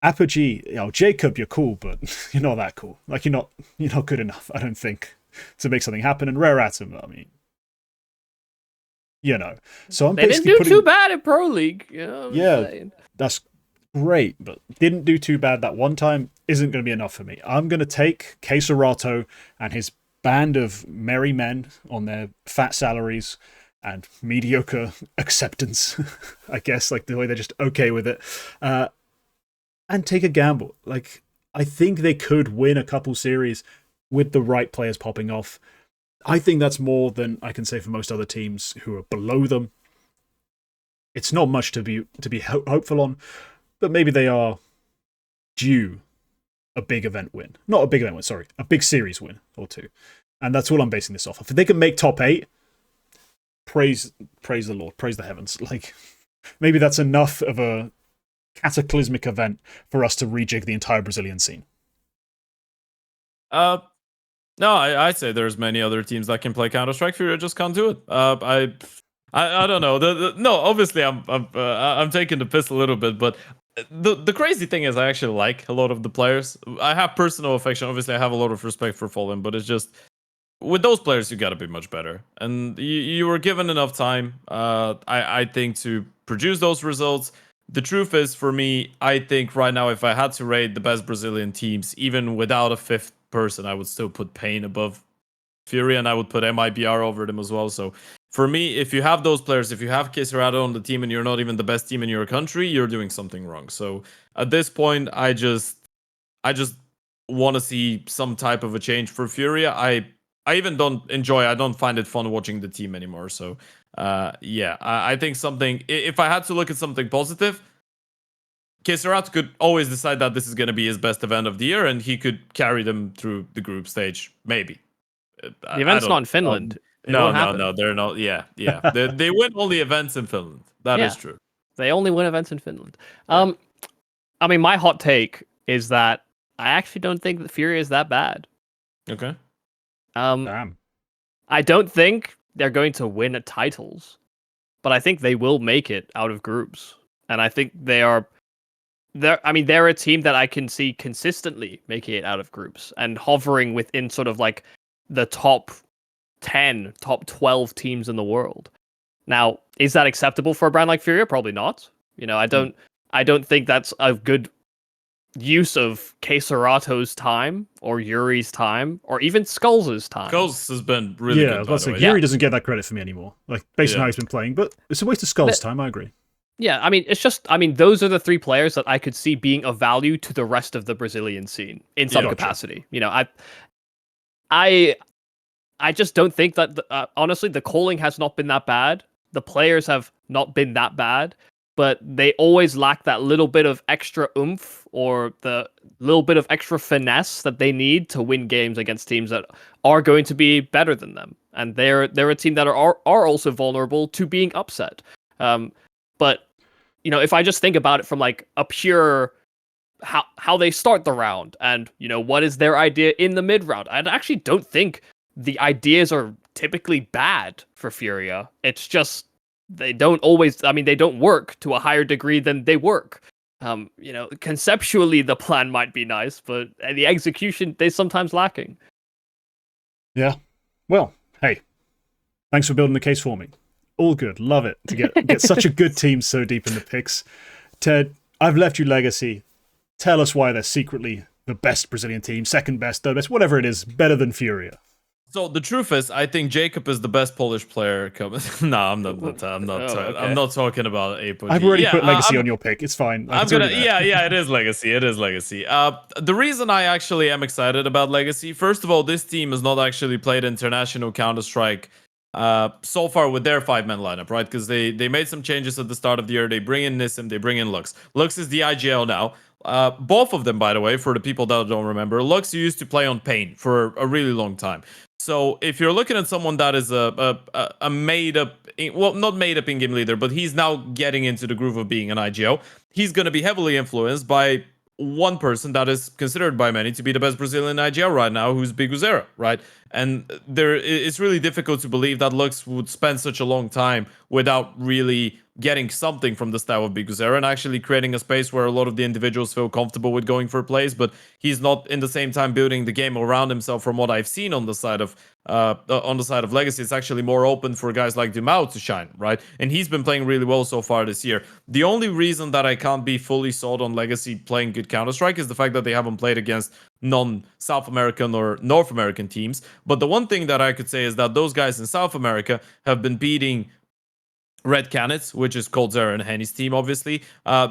Apogee, Jacob, you're cool, but you're not that cool. Like, you're not good enough, I don't think, to make something happen. And Rare Atom, I mean, so I'm they didn't do too bad in Pro League. That's great, but didn't do too bad that one time isn't going to be enough for me. I'm going to take Queserato and his band of merry men on their fat salaries and mediocre acceptance, I guess, like the way they're just okay with it, and take a gamble. Like, I think they could win a couple series with the right players popping off. I think that's more than I can say for most other teams who are below them. It's not much to be hopeful on, but maybe they are due a big event win. Not a big event win, sorry. A big series win or two. And that's all I'm basing this off of. If they can make top 8, praise the Lord, praise the heavens. Like, maybe that's enough of a cataclysmic event for us to rejig the entire Brazilian scene? No, I'd say there's many other teams that can play Counter-Strike. Furia just can't do it. I don't know. No, obviously I'm taking the piss a little bit, but the crazy thing is I actually like a lot of the players. I have personal affection. Obviously, I have a lot of respect for Fallen, but it's just with those players you got to be much better, and you were given enough time. I think to produce those results. The truth is, for me, I think right now, if I had to rate the best Brazilian teams, even without a fifth person, I would still put Pain above Furia, and I would put MIBR over them as well. So for me, if you have those players, if you have Keserato on the team and you're not even the best team in your country, you're doing something wrong. So at this point, I just want to see some type of a change for Furia. I even I don't find it fun watching the team anymore. So I think something, if I had to look at something positive, Keserato could always decide that this is going to be his best event of the year, and he could carry them through the group stage, maybe. The event's not in Finland. No, they're not. Yeah. they win all the events in Finland. That is true. They only win events in Finland. I mean, my hot take is that I actually don't think that Furia is that bad. Okay. Damn. I don't think they're going to win at titles, but I think they will make it out of groups. And I think they're a team that I can see consistently making it out of groups and hovering within sort of like the top 10, top 12 teams in the world. Now, is that acceptable for a brand like Furia? Probably not. I don't think that's a good use of Keserato's time or Yuri's time or even Skulls' time. Skulls has been really good. I was about to say, Yuri doesn't get that credit for me anymore. Like, based on how he's been playing, but it's a waste of Skulls' time, I agree. Yeah, I mean, those are the three players that I could see being of value to the rest of the Brazilian scene in some capacity. I just don't think that, honestly, the calling has not been that bad. The players have not been that bad, but they always lack that little bit of extra oomph or the little bit of extra finesse that they need to win games against teams that are going to be better than them. And they're a team that are also vulnerable to being upset. But if I just think about it from like a pure how they start the round and what is their idea in the mid round, I actually don't think the ideas are typically bad for Furia. It's just they don't work to a higher degree than they work. Conceptually the plan might be nice, but the execution they're sometimes lacking. Yeah. Well, hey, thanks for building the case for me. All good. Love it to get such a good team so deep in the picks. Ted, I've left you Legacy. Tell us why they're secretly the best Brazilian team, second best, third best, whatever it is, better than Furia. So the truth is, I think Jacob is the best Polish player coming. No, I'm not. I'm not talking about Apo. I've already put Legacy on your pick. It's fine. It is Legacy. It is Legacy. The reason I actually am excited about Legacy, first of all, this team has not actually played international Counter-Strike so far with their 5-man lineup, right? Because they made some changes at the start of the year. They bring in Nissim, they bring in Lux. Lux is the IGL now. Both of them, by the way, for the people that don't remember, Lux used to play on Pain for a really long time. So if you're looking at someone that is a made up, well, not made up in-game leader, but he's now getting into the groove of being an IGO, he's going to be heavily influenced by one person that is considered by many to be the best Brazilian IGL right now, who's Biguzera, right? And it's really difficult to believe that Lux would spend such a long time without really getting something from the style of Biguzera and actually creating a space where a lot of the individuals feel comfortable with going for plays, but he's not in the same time building the game around himself. From what I've seen on the side of Legacy, it's actually more open for guys like Dumao to shine, right? And he's been playing really well so far this year. The only reason that I can't be fully sold on Legacy playing good Counter-Strike is the fact that they haven't played against non-South American or North American teams. But the one thing that I could say is that those guys in South America have been beating Red Canids, which is Coldzera and Henny's team, obviously.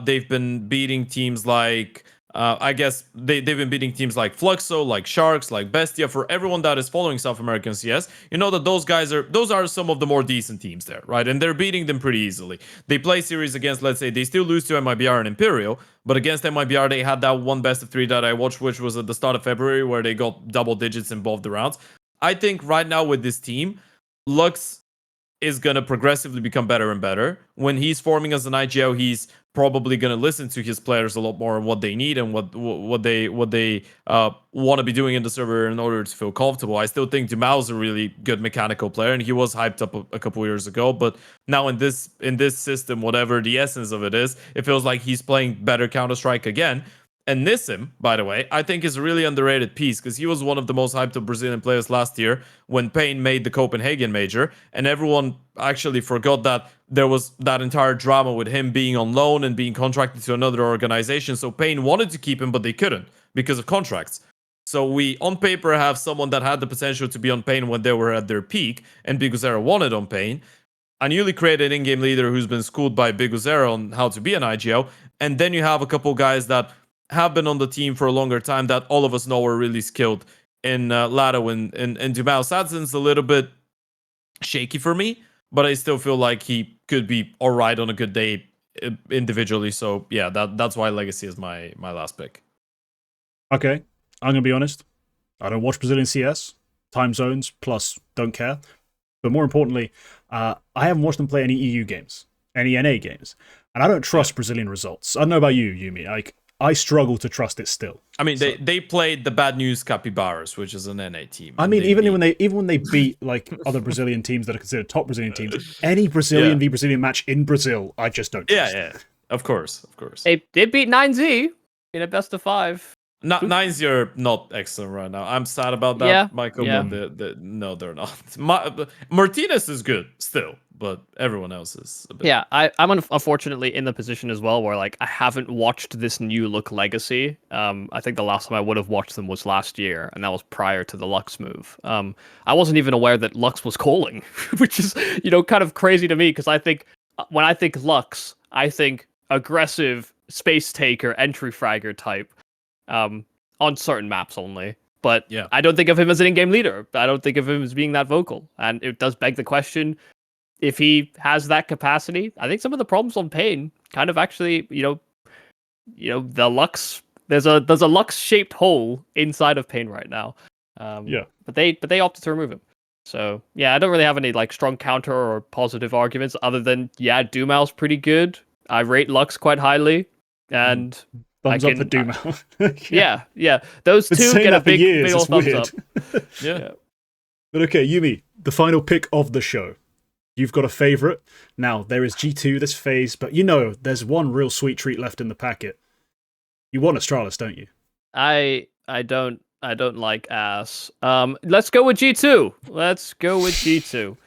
They've been beating teams like, they've been beating teams like Fluxo, like Sharks, like Bestia. For everyone that is following South American CS, you know that those are some of the more decent teams there, right? And they're beating them pretty easily. They play series against, let's say, they still lose to MIBR and Imperial, but against MIBR, they had that one best of 3 that I watched, which was at the start of February, where they got double digits in both the rounds. I think right now with this team, Lux is going to progressively become better and better. When he's forming as an IGO, he's probably going to listen to his players a lot more and what they need and what they want to be doing in the server in order to feel comfortable. I still think Dumau's a really good mechanical player, and he was hyped up a couple years ago. But now in this system, whatever the essence of it is, it feels like he's playing better Counter-Strike again. And Nissim, by the way, I think is a really underrated piece because he was one of the most hyped up Brazilian players last year when Payne made the Copenhagen major. And everyone actually forgot that there was that entire drama with him being on loan and being contracted to another organization. So Payne wanted to keep him, but they couldn't because of contracts. So we, on paper, have someone that had the potential to be on Payne when they were at their peak, and Biguzera wanted on Payne. A newly created in-game leader who's been schooled by Biguzera on how to be an IGL. And then you have a couple guys that have been on the team for a longer time that all of us know are really skilled in Lado and Dumau. Sadzin's a little bit shaky for me, but I still feel like he could be all right on a good day individually. So yeah, that's why Legacy is my last pick. Okay, I'm going to be honest. I don't watch Brazilian CS, time zones, plus don't care. But more importantly, I haven't watched them play any EU games, any NA games. And I don't trust Brazilian results. I don't know about you, Yumi. Like, I struggle to trust it still. I mean, they played the Bad News Capybaras, which is an NA team. I mean, even when they beat like other Brazilian teams that are considered top Brazilian teams, any Brazilian v Brazilian match in Brazil, I just don't trust. Yeah, of course. They did beat 9Z in a best of 5. Nines, you're not excellent right now. I'm sad about that, Michael. But no, they're not. Martinez is good still, but everyone else is a bit... Yeah, I'm unfortunately in the position as well where like I haven't watched this new look Legacy. I think the last time I would have watched them was last year, and that was prior to the Lux move. I wasn't even aware that Lux was calling, which is kind of crazy to me because I think when I think Lux, I think aggressive space taker entry fragger type. On certain maps only. But I don't think of him as an in-game leader. I don't think of him as being that vocal. And it does beg the question, if he has that capacity, I think some of the problems on Payne kind of actually, the Lux, there's a Lux-shaped hole inside of Payne right now. But they opted to remove him. So yeah, I don't really have any like strong counter or positive arguments other than Dumau's pretty good. I rate Lux quite highly. And thumbs up for Dumau. Yeah. Those two get a big old thumbs up. Yeah. But okay, Yumi, the final pick of the show. You've got a favorite. Now, there is G2 this phase, but there's one real sweet treat left in the packet. You want Astralis, don't you? I don't like ass. Let's go with G2.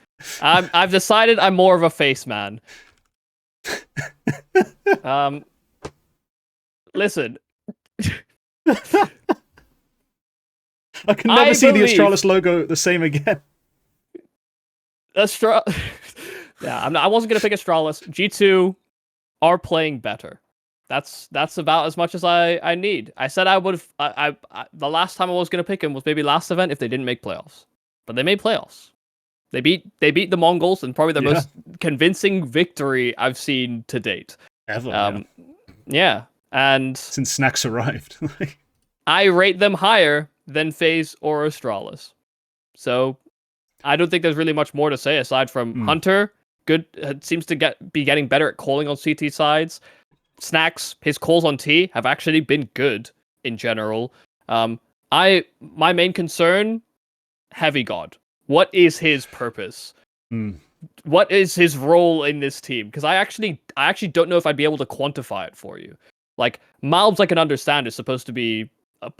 I've decided I'm more of a face man. Listen. I can never see the Astralis logo the same again. I wasn't going to pick Astralis. G2 are playing better. That's about as much as I need. I said I would have... the last time I was going to pick him was maybe last event if they didn't make playoffs. But they made playoffs. They beat the Mongolz in probably the most convincing victory I've seen to date. Ever, and since Snacks arrived. I rate them higher than FaZe or Astralis. So I don't think there's really much more to say aside from Hunter, good, seems to be getting better at calling on CT sides. Snacks, his calls on T have actually been good in general. My main concern, Heavy God. What is his purpose? What is his role in this team? Because I actually don't know if I'd be able to quantify it for you. Like, Malbs, I can understand, is supposed to be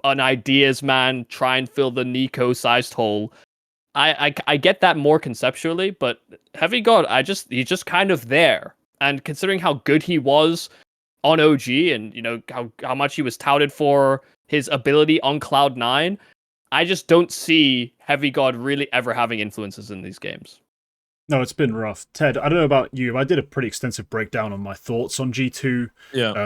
an ideas man, try and fill the Nico-sized hole. I get that more conceptually, but Heavy God, he's just kind of there. And considering how good he was on OG, and how much he was touted for his ability on Cloud9, I just don't see Heavy God really ever having influences in these games. No, it's been rough. Ted, I don't know about you, but I did a pretty extensive breakdown on my thoughts on G2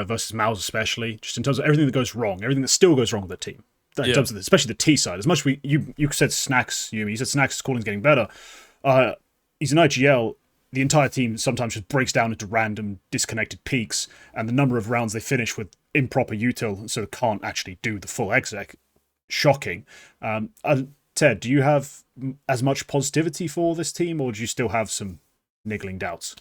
versus Mongolz especially, just in terms of everything that goes wrong, everything that still goes wrong with the team. In terms of especially the T side. As much as you said Snacks, you said Snacks' calling is getting better. He's an IGL. The entire team sometimes just breaks down into random disconnected peaks, and the number of rounds they finish with improper util, so can't actually do the full exec. Shocking. Ted, do you have as much positivity for this team, or do you still have some niggling doubts?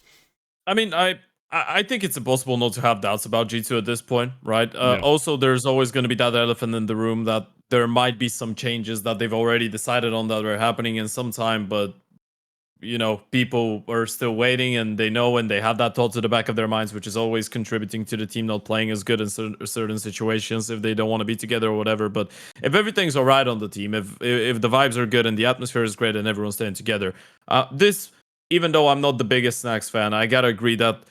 I mean, I I think it's impossible not to have doubts about G2 at this point, right? Yeah. Also, there's always going to be that elephant in the room that there might be some changes that they've already decided on that are happening in some time, but people are still waiting, and they know, and they have that thought to the back of their minds, which is always contributing to the team not playing as good in certain situations if they don't want to be together or whatever. But if everything's all right on the team, if the vibes are good and the atmosphere is great and everyone's staying together, this, even though I'm not the biggest Snacks fan, I gotta agree that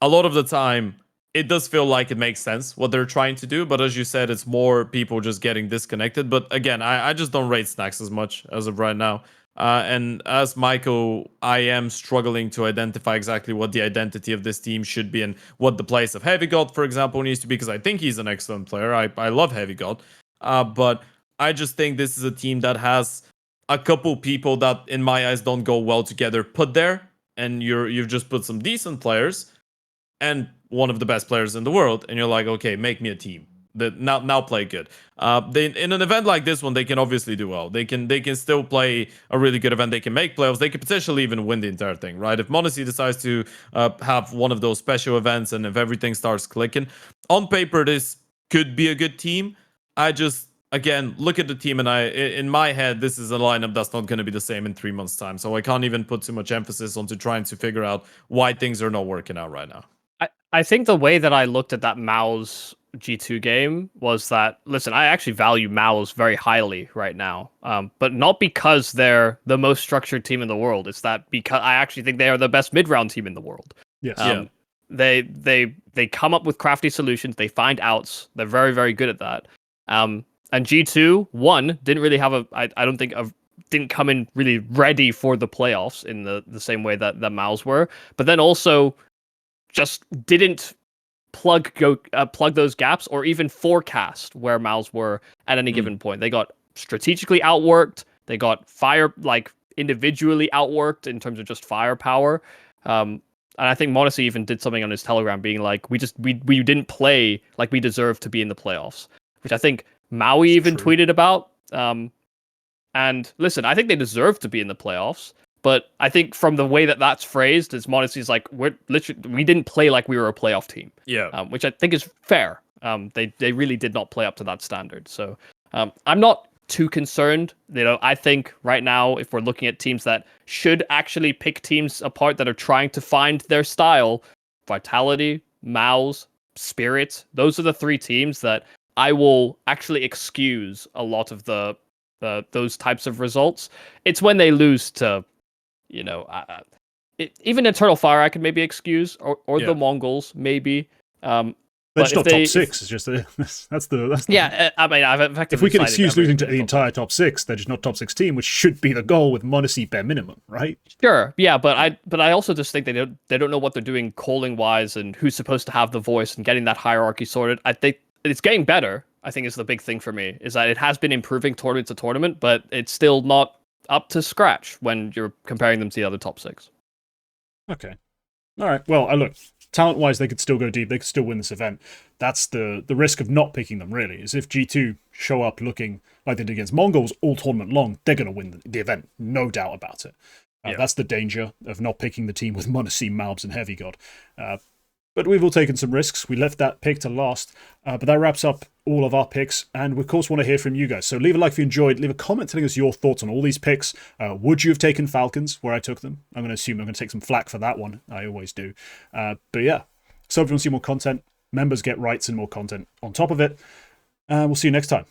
a lot of the time it does feel like it makes sense what they're trying to do. But as you said, it's more people just getting disconnected. But again, I just don't rate Snacks as much as of right now. And as Michael, I am struggling to identify exactly what the identity of this team should be and what the place of Heavy God, for example, needs to be, because I think he's an excellent player. I love Heavy God. But I just think this is a team that has a couple people that, in my eyes, don't go well together put there. And you've just put some decent players and one of the best players in the world. And you're like, okay, make me a team that now play good. They, in an event like this one, they can obviously do well. They can still play a really good event. They can make playoffs. They could potentially even win the entire thing, right? If Monacy decides to have one of those special events, and if everything starts clicking, on paper this could be a good team. I just, again, look at the team, and in my head, this is a lineup that's not going to be the same in 3 months' time. So I can't even put too much emphasis onto trying to figure out why things are not working out right now. I think the way that I looked at that Mao's G2 game was that, listen, I actually value Mao's very highly right now, but not because they're the most structured team in the world. It's that because I actually think they are the best mid-round team in the world. Yes. They come up with crafty solutions. They find outs. They're very, very good at that. And G2, didn't really have I don't think didn't come in really ready for the playoffs in the same way that Mao's were, but then also just didn't plug those gaps or even forecast where Mao's were at any given point. They got strategically outworked. They got individually outworked in terms of just firepower. And I think Monacy even did something on his Telegram being like, we didn't play like we deserved to be in the playoffs, which I think Maui even tweeted about. And listen, I think they deserve to be in the playoffs. But I think from the way that that's phrased, as Monacy's like, we didn't play like we were a playoff team. Yeah. Which I think is fair. They really did not play up to that standard. So I'm not too concerned. I think right now, if we're looking at teams that should actually pick teams apart that are trying to find their style, Vitality, Mao's, Spirit, those are the three teams that I will actually excuse a lot of those types of results. It's when they lose to, even Eternal Fire I could maybe excuse, or the Mongolz maybe. They're just not top six. It's just that's yeah. I mean, I've effectively. If we can excuse losing to the entire top six, they're just not top 16, which should be the goal with Monacy bare minimum, right? Sure, yeah, but I also just think they don't know what they're doing calling wise and who's supposed to have the voice and getting that hierarchy sorted. I think it's getting better. I think is the big thing for me, is that it has been improving tournament to tournament, but it's still not up to scratch when you're comparing them to the other top six. Okay. All right. Well, look, talent-wise, they could still go deep. They could still win this event. That's the risk of not picking them, really, is if G2 show up looking like they did against Mongolz all tournament long, they're going to win the event. No doubt about it. That's the danger of not picking the team with Monacy, Malbs, and Heavy God. But we've all taken some risks. We left that pick to last. But that wraps up all of our picks. And we, of course, want to hear from you guys. So leave a like if you enjoyed. Leave a comment telling us your thoughts on all these picks. Would you have taken Falcons where I took them? I'm going to assume I'm going to take some flack for that one. I always do. But yeah. So if you want to see more content, members get rights and more content on top of it. We'll see you next time.